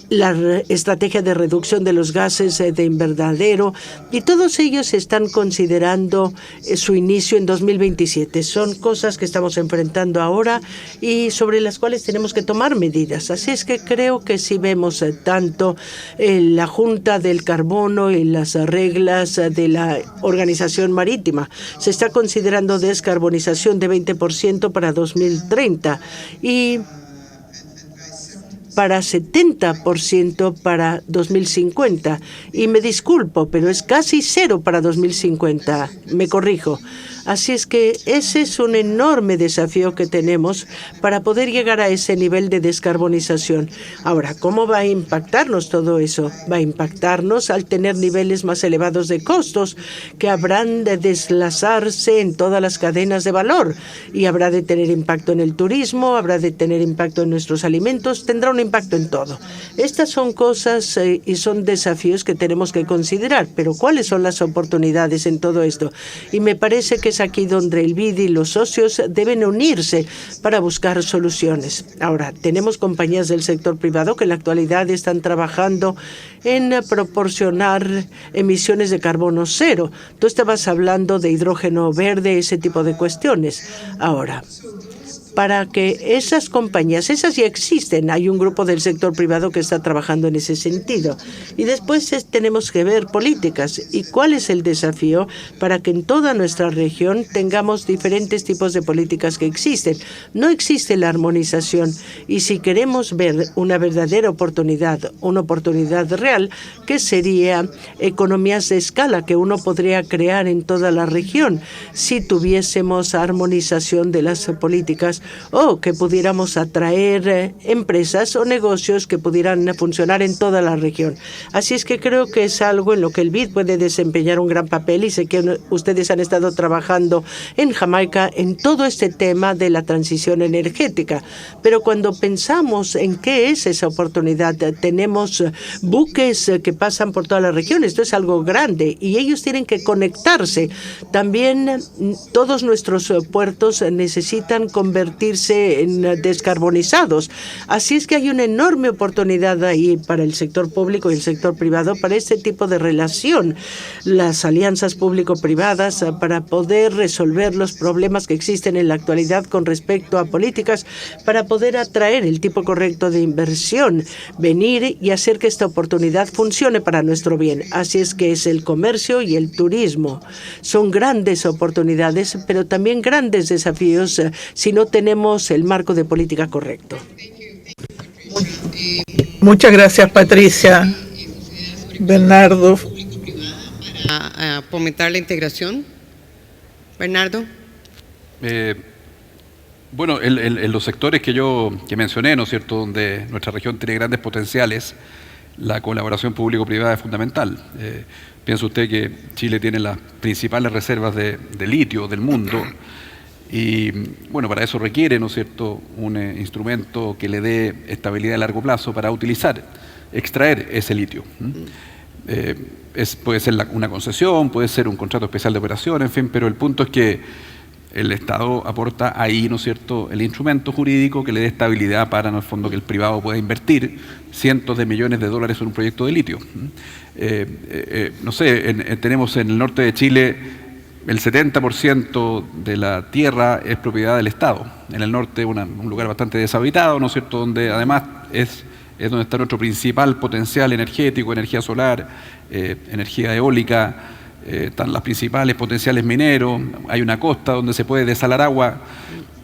la estrategia de reducción de los gases de invernadero, y todos ellos están considerando su inicio en 2027. Son cosas que estamos enfrentando ahora y sobre las cuales tenemos que tomar medidas. Así es que creo que si vemos tanto la Junta del Carbono y las reglas de la Organización Marítima, se está considerando descarbonización de 20% para 2030 y para 70% para 2050. Y me disculpo, pero es casi cero para 2050. Me corrijo. Así es que ese es un enorme desafío que tenemos para poder llegar a ese nivel de descarbonización. Ahora, ¿cómo va a impactarnos todo eso? Va a impactarnos al tener niveles más elevados de costos que habrán de deslazarse en todas las cadenas de valor y habrá de tener impacto en el turismo, habrá de tener impacto en nuestros alimentos, tendrá un impacto en todo. Estas son cosas y son desafíos que tenemos que considerar, pero ¿cuáles son las oportunidades en todo esto? Y me parece que es aquí donde el BID y los socios deben unirse para buscar soluciones. Ahora, tenemos compañías del sector privado que en la actualidad están trabajando en proporcionar emisiones de carbono cero. Tú estabas hablando de hidrógeno verde, ese tipo de cuestiones. Ahora, para que esas compañías, esas ya existen, hay un grupo del sector privado que está trabajando en ese sentido. Y después tenemos que ver políticas y cuál es el desafío para que en toda nuestra región tengamos diferentes tipos de políticas que existen. No existe la armonización y si queremos ver una verdadera oportunidad, una oportunidad real, que sería economías de escala que uno podría crear en toda la región si tuviésemos armonización de las políticas o que pudiéramos atraer empresas o negocios que pudieran funcionar en toda la región. Así es que creo que es algo en lo que el BID puede desempeñar un gran papel y sé que ustedes han estado trabajando en Jamaica en todo este tema de la transición energética. Pero cuando pensamos en qué es esa oportunidad, tenemos buques que pasan por toda la región. Esto es algo grande y ellos tienen que conectarse. También todos nuestros puertos necesitan convertirse convertirse en descarbonizados. Así es que hay una enorme oportunidad ahí para el sector público y el sector privado para este tipo de relación. Las alianzas público-privadas para poder resolver los problemas que existen en la actualidad con respecto a políticas para poder atraer el tipo correcto de inversión, venir y hacer que esta oportunidad funcione para nuestro bien. Así es que es el comercio y el turismo. Son grandes oportunidades, pero también grandes desafíos si no tenemos el marco de política correcto. Muchas gracias, Patricia. Bernardo. A fomentar la integración. Bernardo. Bueno, en los sectores que mencioné, ¿no es cierto?, donde nuestra región tiene grandes potenciales, la colaboración público-privada es fundamental. Piensa usted que Chile tiene las principales reservas de litio del mundo y, bueno, para eso requiere, ¿no es cierto?, un instrumento que le dé estabilidad a largo plazo para extraer ese litio. Puede ser una concesión, puede ser un contrato especial de operación, en fin, pero el punto es que el Estado aporta ahí, ¿no es cierto?, el instrumento jurídico que le dé estabilidad para, en el fondo, que el privado pueda invertir cientos de millones de dólares en un proyecto de litio. No sé, tenemos en el norte de Chile el 70% de la tierra es propiedad del Estado. En el norte, un lugar bastante deshabitado, ¿no es cierto?, donde además es donde está nuestro principal potencial energético, energía solar, energía eólica. Están las principales potenciales mineros, hay una costa donde se puede desalar agua.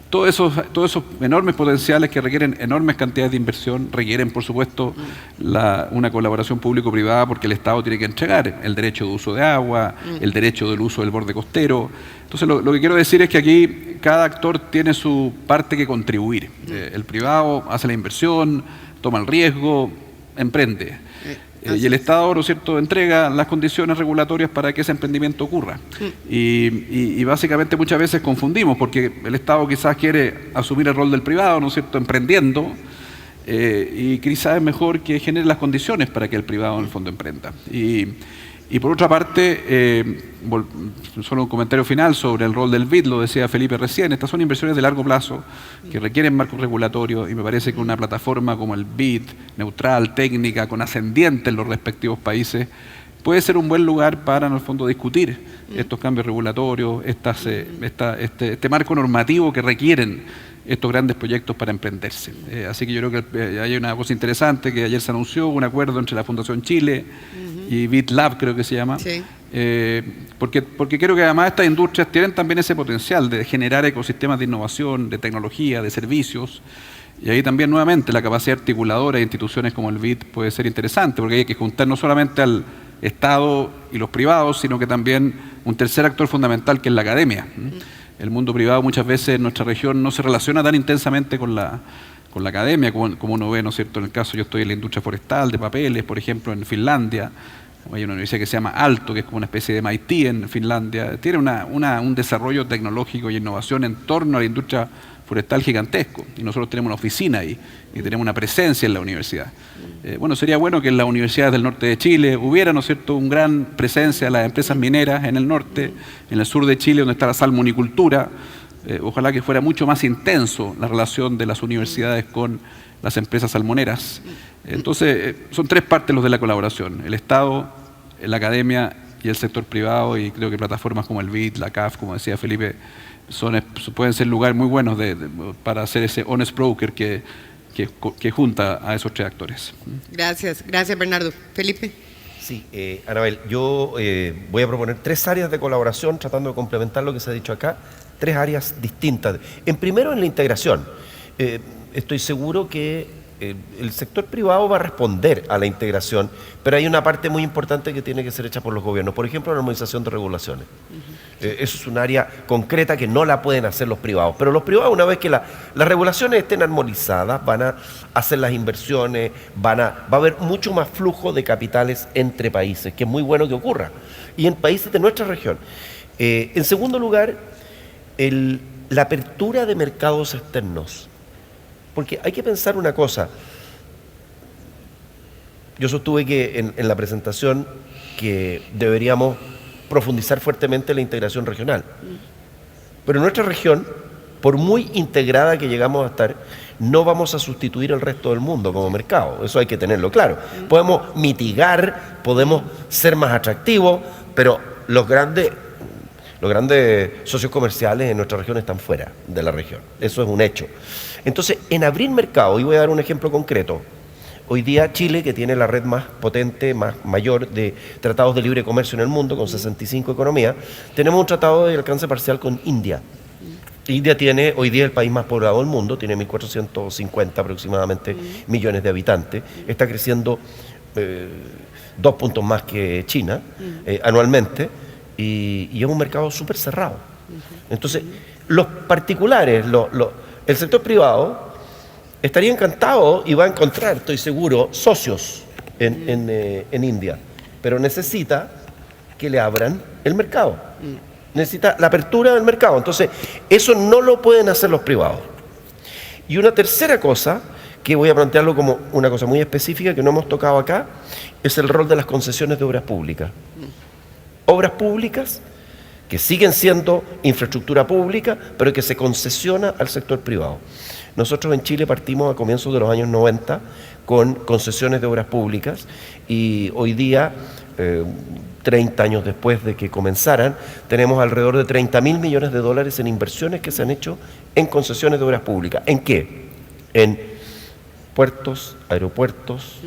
Todos esos enormes potenciales que requieren enormes cantidades de inversión requieren, por supuesto, una colaboración público-privada, porque el Estado tiene que entregar el derecho de uso de agua, el derecho del uso del borde costero. Entonces, lo que quiero decir es que aquí cada actor tiene su parte que contribuir. El privado hace la inversión, toma el riesgo, emprende. Y el Estado, ¿no es cierto?, entrega las condiciones regulatorias para que ese emprendimiento ocurra. Y básicamente muchas veces confundimos, porque el Estado quizás quiere asumir el rol del privado, ¿no es cierto?, emprendiendo, y quizás es mejor que genere las condiciones para que el privado en el fondo emprenda. Y por otra parte, solo un comentario final sobre el rol del BID, lo decía Felipe recién, estas son inversiones de largo plazo que requieren marcos regulatorios y me parece que una plataforma como el BID, neutral, técnica, con ascendiente en los respectivos países, puede ser un buen lugar para, en el fondo, discutir estos cambios regulatorios, este marco normativo que requieren estos grandes proyectos para emprenderse. Así que yo creo que hay una cosa interesante que ayer se anunció, un acuerdo entre la Fundación Chile y BitLab, creo que se llama, Sí. Porque creo que además estas industrias tienen también ese potencial de generar ecosistemas de innovación, de tecnología, de servicios, y ahí también nuevamente la capacidad articuladora de instituciones como el BID puede ser interesante, porque hay que juntar no solamente al Estado y los privados, sino que también un tercer actor fundamental que es la academia. El mundo privado muchas veces en nuestra región no se relaciona tan intensamente con la academia, como uno ve, ¿no es cierto? En el caso, yo estoy en la industria forestal, de papeles, por ejemplo, en Finlandia. Hay una universidad que se llama Aalto, que es como una especie de MIT en Finlandia. Tiene un desarrollo tecnológico y innovación en torno a la industria forestal gigantesco. Y nosotros tenemos una oficina ahí y tenemos una presencia en la universidad. Bueno, sería bueno que en las universidades del norte de Chile hubiera, ¿no es cierto?, una gran presencia de las empresas mineras en el norte, en el sur de Chile, donde está la salmonicultura. Ojalá que fuera mucho más intenso la relación de las universidades con las empresas salmoneras. Entonces, son tres partes los de la colaboración: el Estado, la academia y el sector privado, y creo que plataformas como el BID, la CAF, como decía Felipe, pueden ser lugares muy buenos para hacer ese honest broker que junta a esos tres actores. Gracias Bernardo. Felipe. Sí, Anabel, yo voy a proponer 3 áreas de colaboración, tratando de complementar lo que se ha dicho acá, 3 áreas distintas. Primero, en la integración. Estoy seguro que el sector privado va a responder a la integración, pero hay una parte muy importante que tiene que ser hecha por los gobiernos. Por ejemplo, la armonización de regulaciones. Eso es un área concreta que no la pueden hacer los privados. Pero los privados, una vez que las regulaciones estén armonizadas, van a hacer las inversiones, va a haber mucho más flujo de capitales entre países, que es muy bueno que ocurra, y en países de nuestra región. En segundo lugar, la apertura de mercados externos. Porque hay que pensar una cosa. Yo sostuve que en la presentación que deberíamos profundizar fuertemente en la integración regional. Pero en nuestra región por muy integrada que llegamos a estar, no vamos a sustituir al resto del mundo como mercado. Eso hay que tenerlo claro. Podemos mitigar, podemos ser más atractivos, pero los grandes socios comerciales en nuestra región están fuera de la región. Eso es un hecho. Entonces, en abrir mercado, y voy a dar un ejemplo concreto. Hoy día Chile, que tiene la red más potente, más mayor de tratados de libre comercio en el mundo, con 65 economías, tenemos un tratado de alcance parcial con India. India tiene, hoy día, el país más poblado del mundo, tiene 1.450 aproximadamente millones de habitantes, está creciendo 2 puntos más que China anualmente, y es un mercado súper cerrado. Entonces, los particulares, el sector privado, estaría encantado y va a encontrar, estoy seguro, socios en India, pero necesita que le abran el mercado. Necesita la apertura del mercado. Entonces, eso no lo pueden hacer los privados. Y una tercera cosa, que voy a plantearlo como una cosa muy específica que no hemos tocado acá, es el rol de las concesiones de obras públicas. Obras públicas que siguen siendo infraestructura pública, pero que se concesiona al sector privado. Nosotros en Chile partimos a comienzos de los años 90 con concesiones de obras públicas y hoy día, 30 años después de que comenzaran, tenemos alrededor de 30.000 millones de dólares en inversiones que se han hecho en concesiones de obras públicas. ¿En qué? En puertos, aeropuertos,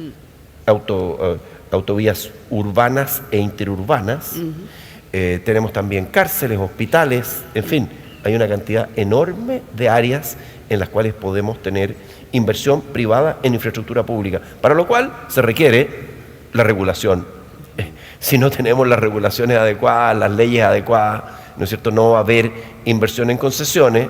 autovías urbanas e interurbanas. Tenemos también cárceles, hospitales, en fin, hay una cantidad enorme de áreas en las cuales podemos tener inversión privada en infraestructura pública, para lo cual se requiere la regulación. Si no tenemos las regulaciones adecuadas, las leyes adecuadas, ¿no es cierto?, no va a haber inversión en concesiones,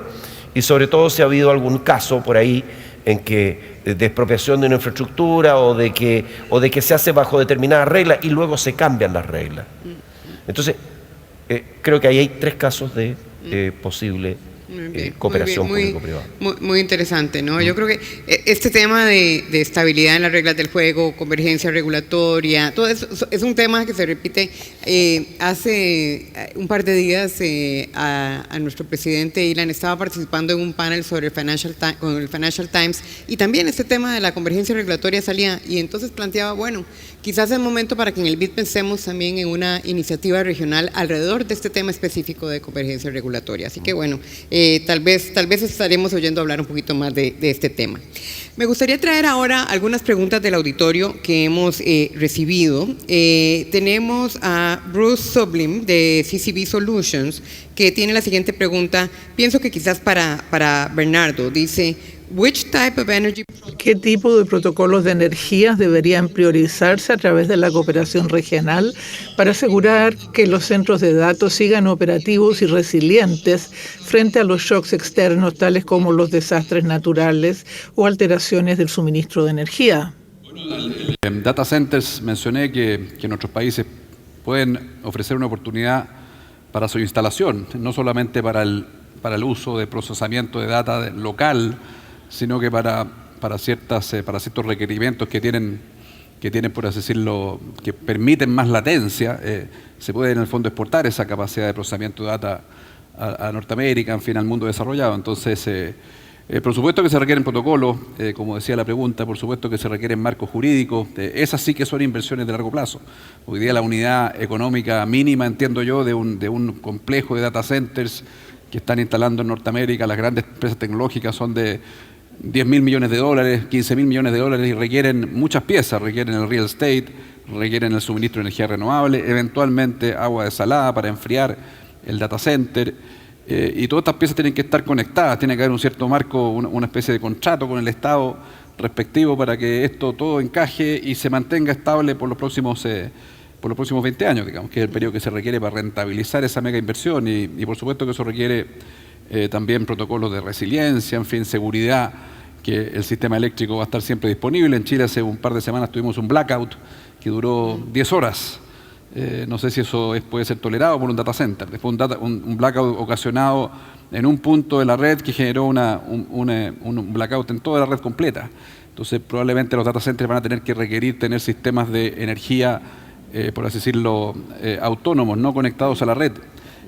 y sobre todo si ha habido algún caso por ahí en que de expropiación de una infraestructura o de que se hace bajo determinadas reglas y luego se cambian las reglas. Entonces, creo que ahí hay 3 casos de posible cooperación público-privada. Muy interesante, ¿no? Yo creo que este tema de estabilidad en las reglas del juego, convergencia regulatoria, todo eso es un tema que se repite. Hace un par de días a nuestro presidente Ilan estaba participando en un panel sobre con el Financial Times, y también este tema de la convergencia regulatoria salía, y entonces planteaba, bueno, quizás es momento para que en el BID pensemos también en una iniciativa regional alrededor de este tema específico de convergencia regulatoria. Así que bueno, tal vez estaremos oyendo hablar un poquito más de este tema. Me gustaría traer ahora algunas preguntas del auditorio que hemos recibido. Tenemos a Bruce Sublim de CCB Solutions, que tiene la siguiente pregunta, pienso que quizás para Bernardo. Dice: ¿qué tipo de protocolos de energías deberían priorizarse a través de la cooperación regional para asegurar que los centros de datos sigan operativos y resilientes frente a los shocks externos, tales como los desastres naturales o alteraciones del suministro de energía? En data centers mencioné que nuestros países pueden ofrecer una oportunidad para su instalación, no solamente para el uso de procesamiento de data local, sino que para ciertos requerimientos que tienen, por así decirlo, que permiten más latencia, se puede en el fondo exportar esa capacidad de procesamiento de data a Norteamérica, en fin, al mundo desarrollado. Entonces, por supuesto que se requieren protocolos, como decía la pregunta, por supuesto que se requieren marcos jurídicos, esas sí que son inversiones de largo plazo. Hoy día la unidad económica mínima, entiendo yo, de un complejo de data centers que están instalando en Norteamérica las grandes empresas tecnológicas son de $10.000 millones, $15.000 millones, y requieren muchas piezas, requieren el real estate, requieren el suministro de energía renovable, eventualmente agua desalada para enfriar el data center, y todas estas piezas tienen que estar conectadas, tiene que haber un cierto marco, una especie de contrato con el Estado respectivo para que esto todo encaje y se mantenga estable por los próximos 20 años, digamos, que es el periodo que se requiere para rentabilizar esa mega inversión, y por supuesto que eso requiere también protocolos de resiliencia, en fin, seguridad, que el sistema eléctrico va a estar siempre disponible. En Chile hace un par de semanas tuvimos un blackout que duró 10 horas. No sé si eso puede ser tolerado por un data center. Después un blackout ocasionado en un punto de la red que generó un blackout en toda la red completa. Entonces probablemente los data centers van a tener que requerir tener sistemas de energía, por así decirlo, autónomos, no conectados a la red.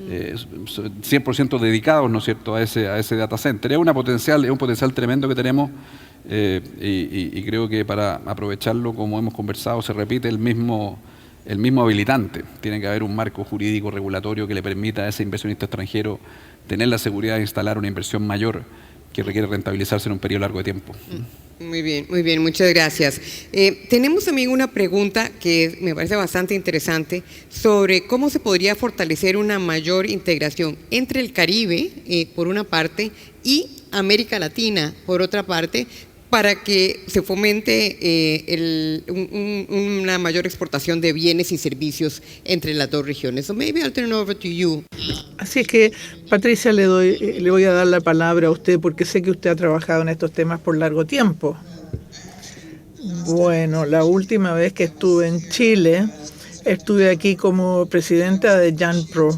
100% dedicados, ¿no es cierto?, a ese data center. Es un potencial tremendo que tenemos y creo que para aprovecharlo, como hemos conversado, se repite el mismo habilitante. Tiene que haber un marco jurídico regulatorio que le permita a ese inversionista extranjero tener la seguridad de instalar una inversión mayor que requiere rentabilizarse en un periodo largo de tiempo. Muy bien, muchas gracias. Tenemos también una pregunta que me parece bastante interesante sobre cómo se podría fortalecer una mayor integración entre el Caribe, por una parte, y América Latina, por otra parte, para que se fomente una mayor exportación de bienes y servicios entre las dos regiones. So maybe I'll turn over to you. Así es que, Patricia, le voy a dar la palabra a usted porque sé que usted ha trabajado en estos temas por largo tiempo. Bueno, la última vez que estuve en Chile, estuve aquí como presidenta de JANPRO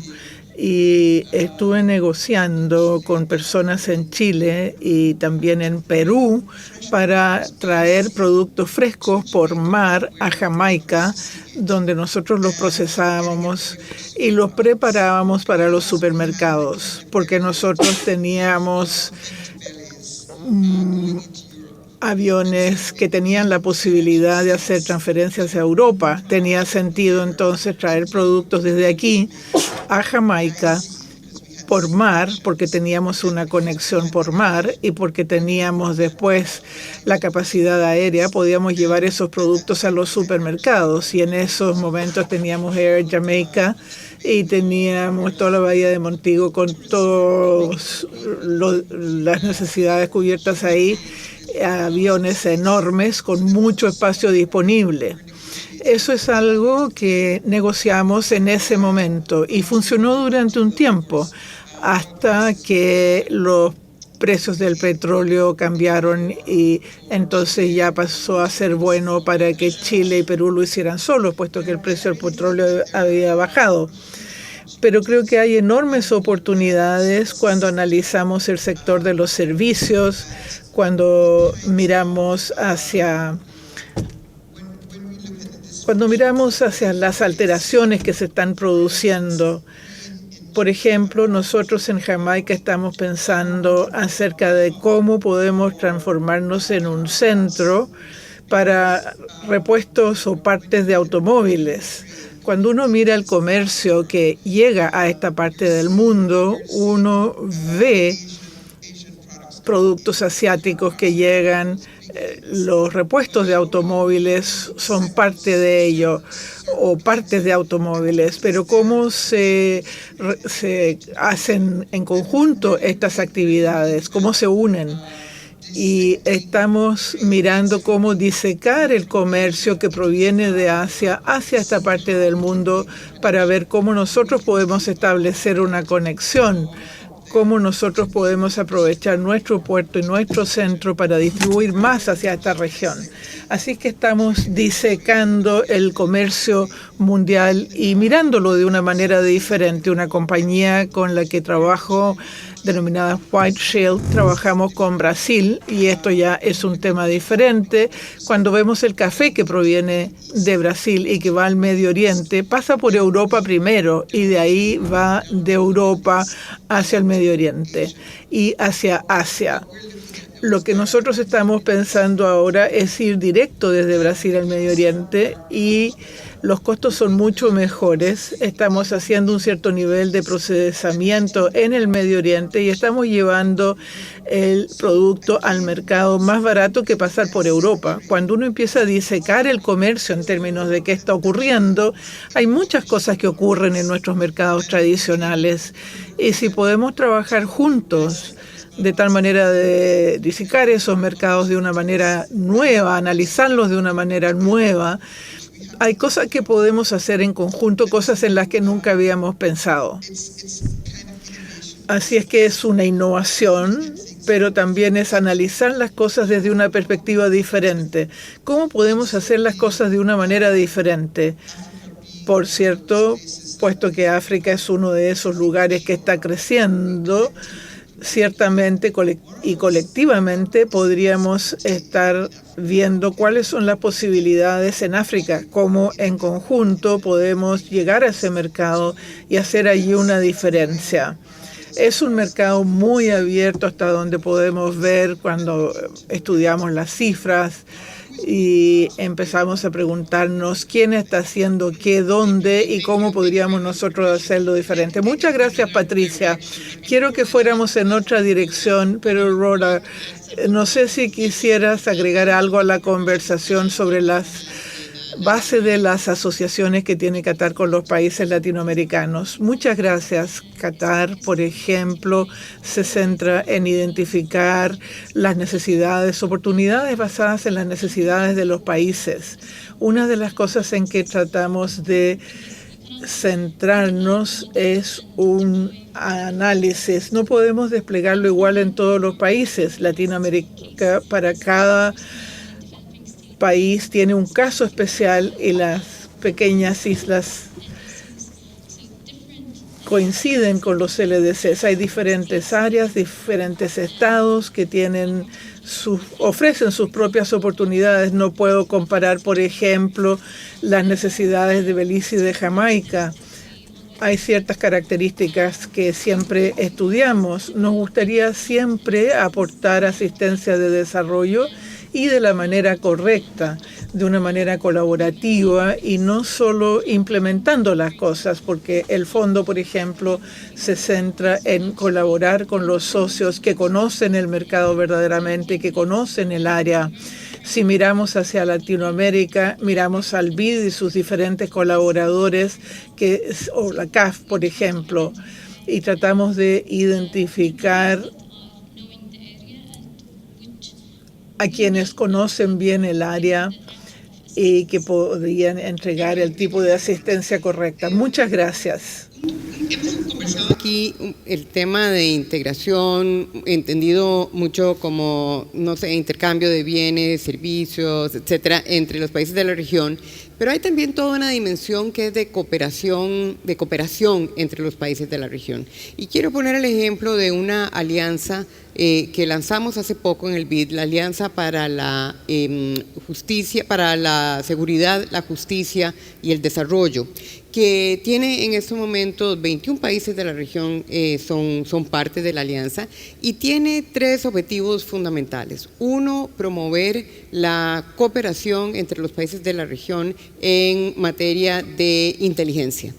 y estuve negociando con personas en Chile y también en Perú para traer productos frescos por mar a Jamaica, donde nosotros los procesábamos y los preparábamos para los supermercados, porque nosotros teníamos aviones que tenían la posibilidad de hacer transferencias a Europa. Tenía sentido entonces traer productos desde aquí a Jamaica por mar, porque teníamos una conexión por mar y porque teníamos después la capacidad aérea, podíamos llevar esos productos a los supermercados y en esos momentos teníamos Air Jamaica y teníamos toda la bahía de Montego con todas las necesidades cubiertas ahí, aviones enormes con mucho espacio disponible. Eso es algo que negociamos en ese momento y funcionó durante un tiempo hasta que los precios del petróleo cambiaron y entonces ya pasó a ser bueno para que Chile y Perú lo hicieran solos, puesto que el precio del petróleo había bajado. Pero creo que hay enormes oportunidades cuando analizamos el sector de los servicios, cuando miramos hacia las alteraciones que se están produciendo. Por ejemplo, nosotros en Jamaica estamos pensando acerca de cómo podemos transformarnos en un centro para repuestos o partes de automóviles. Cuando uno mira el comercio que llega a esta parte del mundo, uno ve productos asiáticos que llegan, los repuestos de automóviles son parte de ello, o partes de automóviles, pero cómo se hacen en conjunto estas actividades, cómo se unen. Y estamos mirando cómo disecar el comercio que proviene de Asia hacia esta parte del mundo para ver cómo nosotros podemos establecer una conexión, cómo nosotros podemos aprovechar nuestro puerto y nuestro centro para distribuir más hacia esta región. Así que estamos disecando el comercio mundial y mirándolo de una manera diferente. Una compañía con la que trabajo, denominada White Shell, trabajamos con Brasil y esto ya es un tema diferente. Cuando vemos el café que proviene de Brasil y que va al Medio Oriente, pasa por Europa primero y de ahí va de Europa hacia el Medio Oriente y hacia Asia. Lo que nosotros estamos pensando ahora es ir directo desde Brasil al Medio Oriente y los costos son mucho mejores. Estamos haciendo un cierto nivel de procesamiento en el Medio Oriente y estamos llevando el producto al mercado más barato que pasar por Europa. Cuando uno empieza a disecar el comercio en términos de qué está ocurriendo, hay muchas cosas que ocurren en nuestros mercados tradicionales y si podemos trabajar juntos de tal manera de disecar esos mercados de una manera nueva, analizarlos de una manera nueva, hay cosas que podemos hacer en conjunto, cosas en las que nunca habíamos pensado. Así es que es una innovación, pero también es analizar las cosas desde una perspectiva diferente. ¿Cómo podemos hacer las cosas de una manera diferente? Por cierto, puesto que África es uno de esos lugares que está creciendo, ciertamente y colectivamente podríamos estar viendo cuáles son las posibilidades en África, cómo en conjunto podemos llegar a ese mercado y hacer allí una diferencia. Es un mercado muy abierto hasta donde podemos ver cuando estudiamos las cifras y empezamos a preguntarnos quién está haciendo qué, dónde y cómo podríamos nosotros hacerlo diferente. Muchas gracias, Patricia. Quiero que fuéramos en otra dirección, pero Rhoda, no sé si quisieras agregar algo a la conversación sobre las bases de las asociaciones que tiene Qatar con los países latinoamericanos. Muchas gracias. Qatar, por ejemplo, se centra en identificar las necesidades, oportunidades basadas en las necesidades de los países. Una de las cosas en que tratamos de centrarnos es un análisis. No podemos desplegarlo igual en todos los países. Latinoamérica, para cada país tiene un caso especial y las pequeñas islas coinciden con los LDCs. Hay diferentes áreas, diferentes estados que ofrecen sus propias oportunidades. No puedo comparar, por ejemplo, las necesidades de Belice y de Jamaica. Hay ciertas características que siempre estudiamos. Nos gustaría siempre aportar asistencia de desarrollo y de la manera correcta, de una manera colaborativa y no solo implementando las cosas, porque el fondo, por ejemplo, se centra en colaborar con los socios que conocen el mercado verdaderamente, que conocen el área. Si miramos hacia Latinoamérica, miramos al BID y sus diferentes colaboradores, o la CAF, por ejemplo, y tratamos de identificar a quienes conocen bien el área y que podrían entregar el tipo de asistencia correcta. Muchas gracias. Aquí el tema de integración, entendido mucho como, no sé, intercambio de bienes, servicios, etcétera, entre los países de la región, pero hay también toda una dimensión que es de cooperación entre los países de la región. Y quiero poner el ejemplo de una alianza que lanzamos hace poco en el BID, la Alianza para la Justicia, para la Seguridad, la Justicia y el Desarrollo, que tiene en estos momentos 21 países de la región son parte de la alianza y tiene 3 objetivos fundamentales. Uno, promover la cooperación entre los países de la región en materia de inteligencia.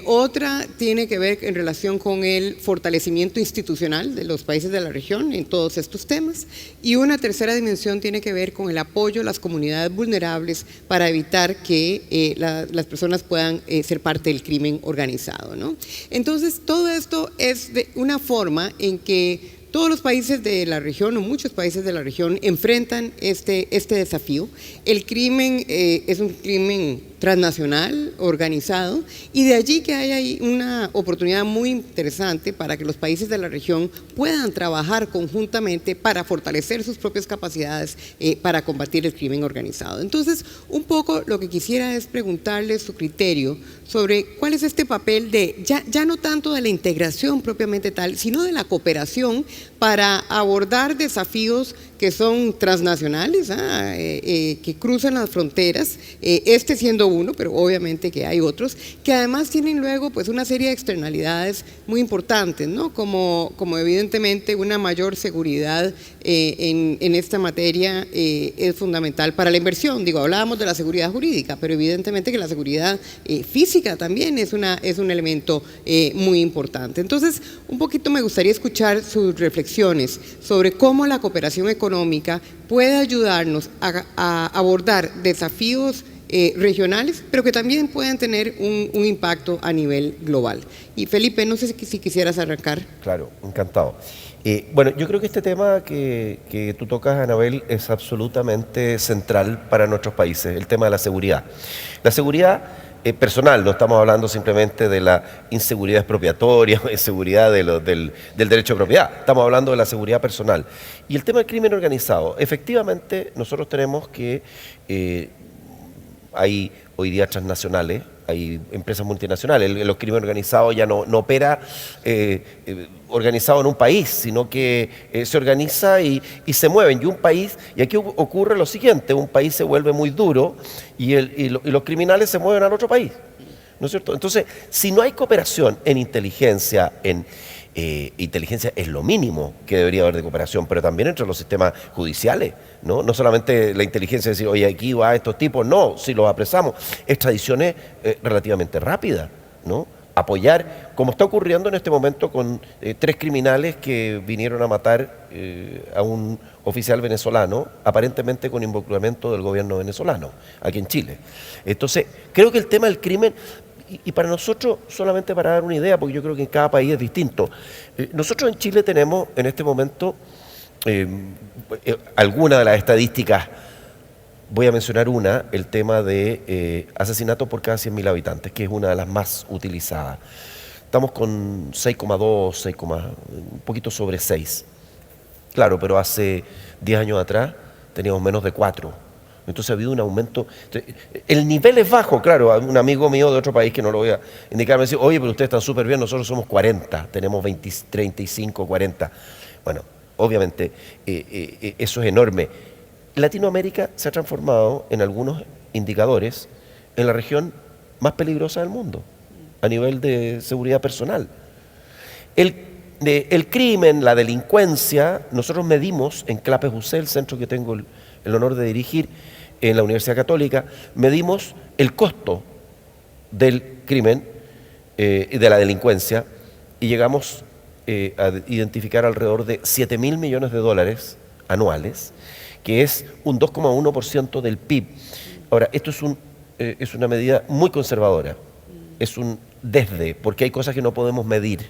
Otra tiene que ver en relación con el fortalecimiento institucional de los países de la región en todos estos temas. Y una tercera dimensión tiene que ver con el apoyo a las comunidades vulnerables para evitar que las personas puedan ser parte del crimen organizado, ¿no? Entonces, todo esto es de una forma en que todos los países de la región, o muchos países de la región, enfrentan este desafío. El crimen es un crimen transnacional, organizado, y de allí que hay ahí una oportunidad muy interesante para que los países de la región puedan trabajar conjuntamente para fortalecer sus propias capacidades para combatir el crimen organizado. Entonces, un poco lo que quisiera es preguntarle su criterio sobre cuál es este papel de, ya no tanto de la integración propiamente tal, sino de la cooperación para abordar desafíos que son transnacionales, que cruzan las fronteras, este siendo uno, pero obviamente que hay otros, que además tienen luego pues una serie de externalidades muy importantes, ¿no? Como evidentemente una mayor seguridad en esta materia es fundamental para la inversión. Digo, hablábamos de la seguridad jurídica, pero evidentemente que la seguridad física también es un elemento muy importante. Entonces, un poquito me gustaría escuchar sus reflexiones sobre cómo la cooperación económica puede ayudarnos a abordar desafíos regionales, pero que también puedan tener un impacto a nivel global. Y Felipe, no sé si quisieras arrancar. Claro, encantado. Bueno, yo creo que este tema que tú tocas, Anabel, es absolutamente central para nuestros países, el tema de la seguridad. La seguridad personal, no estamos hablando simplemente de la inseguridad expropiatoria, inseguridad del derecho de propiedad, estamos hablando de la seguridad personal. Y el tema del crimen organizado, efectivamente nosotros tenemos que hay hoy día transnacionales hay empresas multinacionales. Los crímenes organizados ya no opera organizado en un país, sino que se organiza y se mueven. Y aquí ocurre lo siguiente, un país se vuelve muy duro y los criminales se mueven al otro país, ¿no es cierto? Entonces, si no hay cooperación en inteligencia, inteligencia es lo mínimo que debería haber de cooperación, pero también entre los sistemas judiciales, ¿no? No solamente la inteligencia de decir, oye, aquí va a estos tipos, no, si los apresamos, extradiciones relativamente rápidas, ¿no? Apoyar, como está ocurriendo en este momento con 3 criminales que vinieron a matar a un oficial venezolano, aparentemente con involucramiento del gobierno venezolano, aquí en Chile. Entonces, creo que el tema del crimen, y para nosotros, solamente para dar una idea, porque yo creo que en cada país es distinto, nosotros en Chile tenemos en este momento algunas de las estadísticas. Voy a mencionar una, el tema de asesinatos por cada 100.000 habitantes, que es una de las más utilizadas. Estamos con 6,2, un poquito sobre 6. Claro, pero hace 10 años atrás teníamos menos de 4. Entonces ha habido un aumento. El nivel es bajo, claro. Un amigo mío de otro país, que no lo voy a indicar, me dice, oye, pero ustedes están súper bien, nosotros somos 40, tenemos 20, 35, 40. Bueno, obviamente eso es enorme. Latinoamérica se ha transformado en algunos indicadores en la región más peligrosa del mundo, a nivel de seguridad personal. El crimen, la delincuencia, nosotros medimos en CLAPES-UC, el centro que tengo el honor de dirigir en la Universidad Católica, medimos el costo del crimen y de la delincuencia y llegamos a identificar alrededor de $7.000 millones anuales, que es un 2,1% del PIB. Ahora, esto es una medida muy conservadora, es un porque hay cosas que no podemos medir.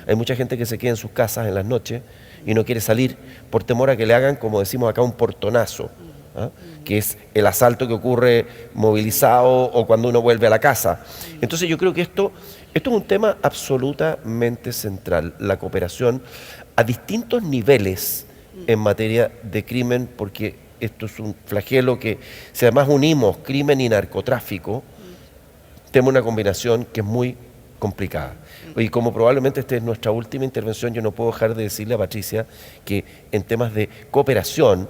Hay mucha gente que se queda en sus casas en las noches y no quiere salir por temor a que le hagan, como decimos acá, un portonazo, ¿ah? Que es el asalto que ocurre movilizado o cuando uno vuelve a la casa. Entonces yo creo que esto es un tema absolutamente central, la cooperación a distintos niveles en materia de crimen, porque esto es un flagelo que, si además unimos crimen y narcotráfico, tenemos una combinación que es muy complicada. Y como probablemente esta es nuestra última intervención, yo no puedo dejar de decirle a Patricia que en temas de cooperación,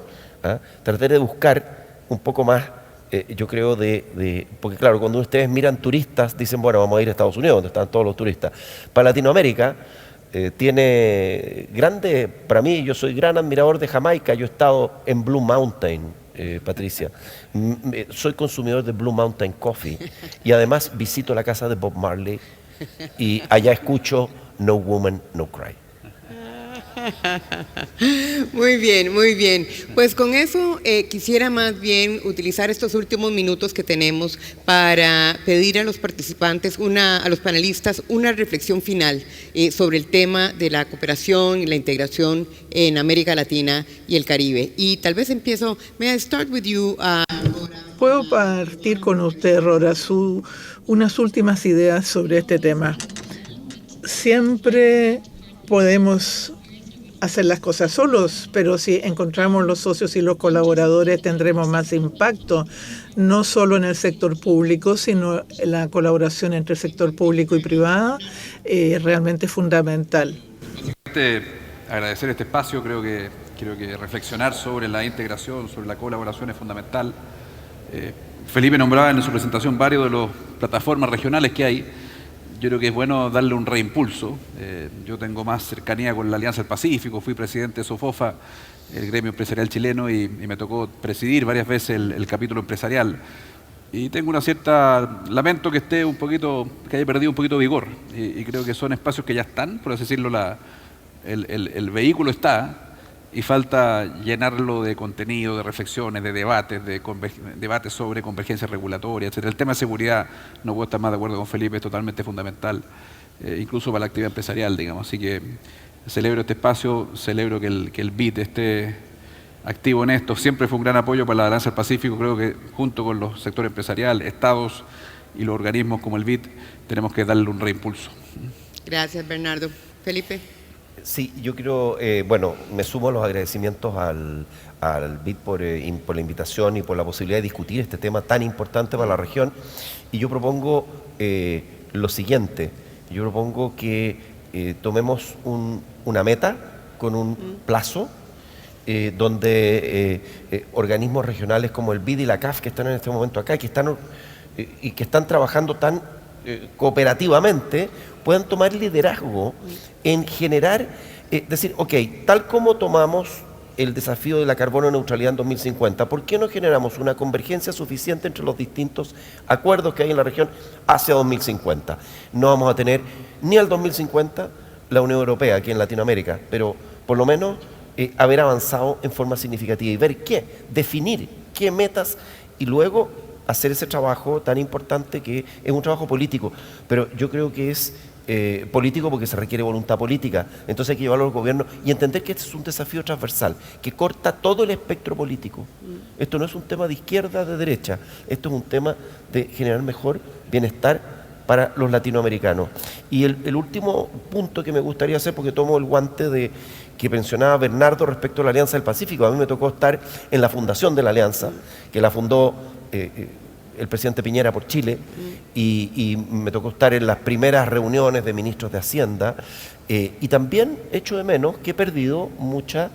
tratar de buscar un poco más, yo creo, porque claro, cuando ustedes miran turistas, dicen, bueno, vamos a ir a Estados Unidos, donde están todos los turistas. Para Latinoamérica, tiene grande, para mí, yo soy gran admirador de Jamaica, yo he estado en Blue Mountain, Patricia, soy consumidor de Blue Mountain Coffee y además visito la casa de Bob Marley y allá escucho No Woman, No Cry. Muy bien, muy bien. Pues con eso quisiera más bien utilizar estos últimos minutos que tenemos para pedir a los participantes, a los panelistas, una reflexión final sobre el tema de la cooperación y la integración en América Latina y el Caribe. Y tal vez empiezo, may I start with you, Rora? Puedo partir con usted, Rora, unas últimas ideas sobre este tema. Siempre podemos hacer las cosas solos, pero si encontramos los socios y los colaboradores tendremos más impacto, no solo en el sector público, sino en la colaboración entre el sector público y privado es realmente fundamental. Agradecer este espacio, creo que reflexionar sobre la integración, sobre la colaboración es fundamental. Felipe nombraba en su presentación varios de las plataformas regionales que hay. Yo creo que es bueno darle un reimpulso. Yo tengo más cercanía con la Alianza del Pacífico, fui presidente de SOFOFA, el gremio empresarial chileno, y me tocó presidir varias veces el capítulo empresarial. Y tengo una cierta lamento que esté que haya perdido un poquito de vigor. Y creo que son espacios que ya están, por así decirlo, el vehículo está, y falta llenarlo de contenido, de reflexiones, de debates, debates sobre convergencia regulatoria, etc. El tema de seguridad, no puedo estar más de acuerdo con Felipe, es totalmente fundamental, incluso para la actividad empresarial, digamos. Así que celebro este espacio, celebro que el BID esté activo en esto. Siempre fue un gran apoyo para la Alianza del Pacífico. Creo que junto con los sectores empresariales, estados y los organismos como el BID, tenemos que darle un reimpulso. Gracias, Bernardo. Felipe. Sí, yo quiero, bueno, me sumo a los agradecimientos al BID por la invitación y por la posibilidad de discutir este tema tan importante para la región. Y yo propongo lo siguiente, yo propongo que tomemos una meta con un plazo, donde organismos regionales como el BID y la CAF, que están en este momento acá, que están trabajando tan cooperativamente, puedan tomar liderazgo en generar, decir, ok, tal como tomamos el desafío de la carbono neutralidad en 2050, ¿por qué no generamos una convergencia suficiente entre los distintos acuerdos que hay en la región hacia 2050? No vamos a tener ni al 2050 la Unión Europea aquí en Latinoamérica, pero por lo menos haber avanzado en forma significativa y ver definir qué metas y luego hacer ese trabajo tan importante que es un trabajo político, pero yo creo que es político porque se requiere voluntad política, entonces hay que llevarlo al gobierno y entender que este es un desafío transversal, que corta todo el espectro político. Esto no es un tema de izquierda, de derecha, esto es un tema de generar mejor bienestar para los latinoamericanos. Y el último punto que me gustaría hacer, porque tomo el guante que mencionaba Bernardo respecto a la Alianza del Pacífico. A mí me tocó estar en la fundación de la Alianza, que la fundó el presidente Piñera por Chile, y me tocó estar en las primeras reuniones de ministros de Hacienda, y también echo de menos que he perdido mucha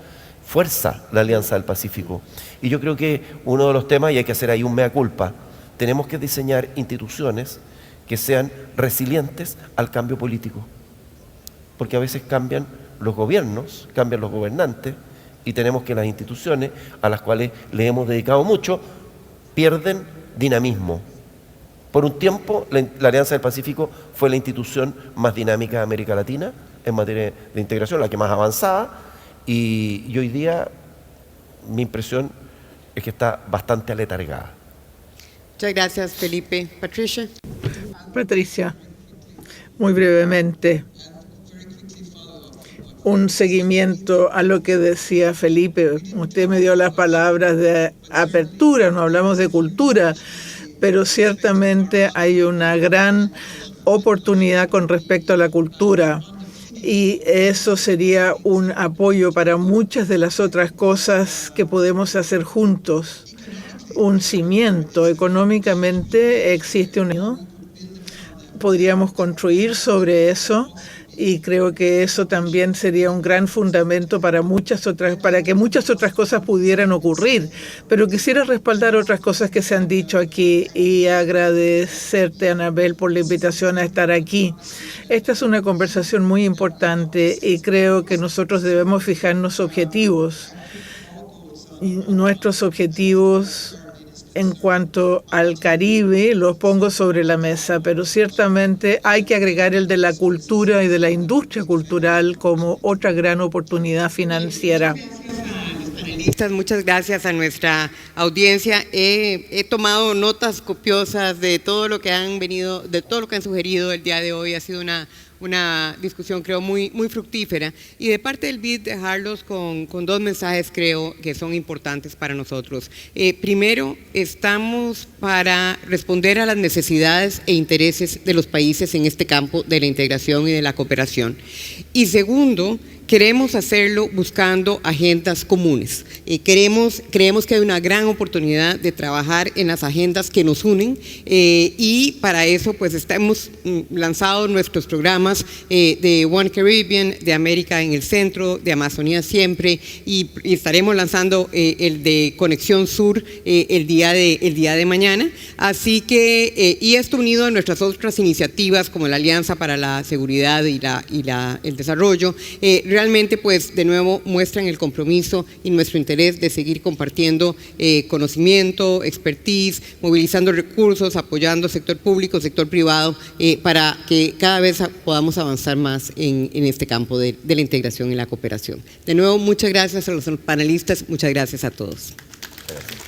fuerza la Alianza del Pacífico. Y yo creo que uno de los temas, y hay que hacer ahí un mea culpa, tenemos que diseñar instituciones que sean resilientes al cambio político, porque a veces cambian los gobiernos, cambian los gobernantes, y tenemos que las instituciones a las cuales le hemos dedicado mucho pierden dinamismo. Por un tiempo la Alianza del Pacífico fue la institución más dinámica de América Latina en materia de integración, la que más avanzaba, y hoy día mi impresión es que está bastante aletargada. Muchas gracias, Felipe. Patricia. Patricia, muy brevemente, un seguimiento a lo que decía Felipe. Usted me dio las palabras de apertura, no hablamos de cultura, pero ciertamente hay una gran oportunidad con respecto a la cultura. Y eso sería un apoyo para muchas de las otras cosas que podemos hacer juntos. Un cimiento económicamente existe podríamos construir sobre eso, y creo que eso también sería un gran fundamento para que muchas otras cosas pudieran ocurrir. Pero quisiera respaldar otras cosas que se han dicho aquí y agradecerte, Anabel, por la invitación a estar aquí. Esta es una conversación muy importante y creo que nosotros debemos fijarnos objetivos. Y nuestros objetivos en cuanto al Caribe los pongo sobre la mesa, pero ciertamente hay que agregar el de la cultura y de la industria cultural como otra gran oportunidad financiera. Muchas gracias a nuestra audiencia. He tomado notas copiosas de todo lo que han sugerido el día de hoy. Ha sido una discusión, creo, muy fructífera, y de parte del BID dejarlos con dos mensajes, creo, que son importantes para nosotros. Primero, estamos para responder a las necesidades e intereses de los países en este campo de la integración y de la cooperación. Y segundo, queremos hacerlo buscando agendas comunes. Creemos que hay una gran oportunidad de trabajar en las agendas que nos unen, y para eso pues hemos lanzado nuestros programas de One Caribbean, de América en el Centro, de Amazonía Siempre, y estaremos lanzando el de Conexión Sur el día de mañana. Así que, y esto unido a nuestras otras iniciativas como la Alianza para la Seguridad y el Desarrollo, realmente pues de nuevo muestran el compromiso y nuestro interés de seguir compartiendo conocimiento, expertise, movilizando recursos, apoyando sector público, sector privado, para que cada vez podamos avanzar más en este campo de la integración y la cooperación. De nuevo, muchas gracias a los panelistas, muchas gracias a todos. Gracias.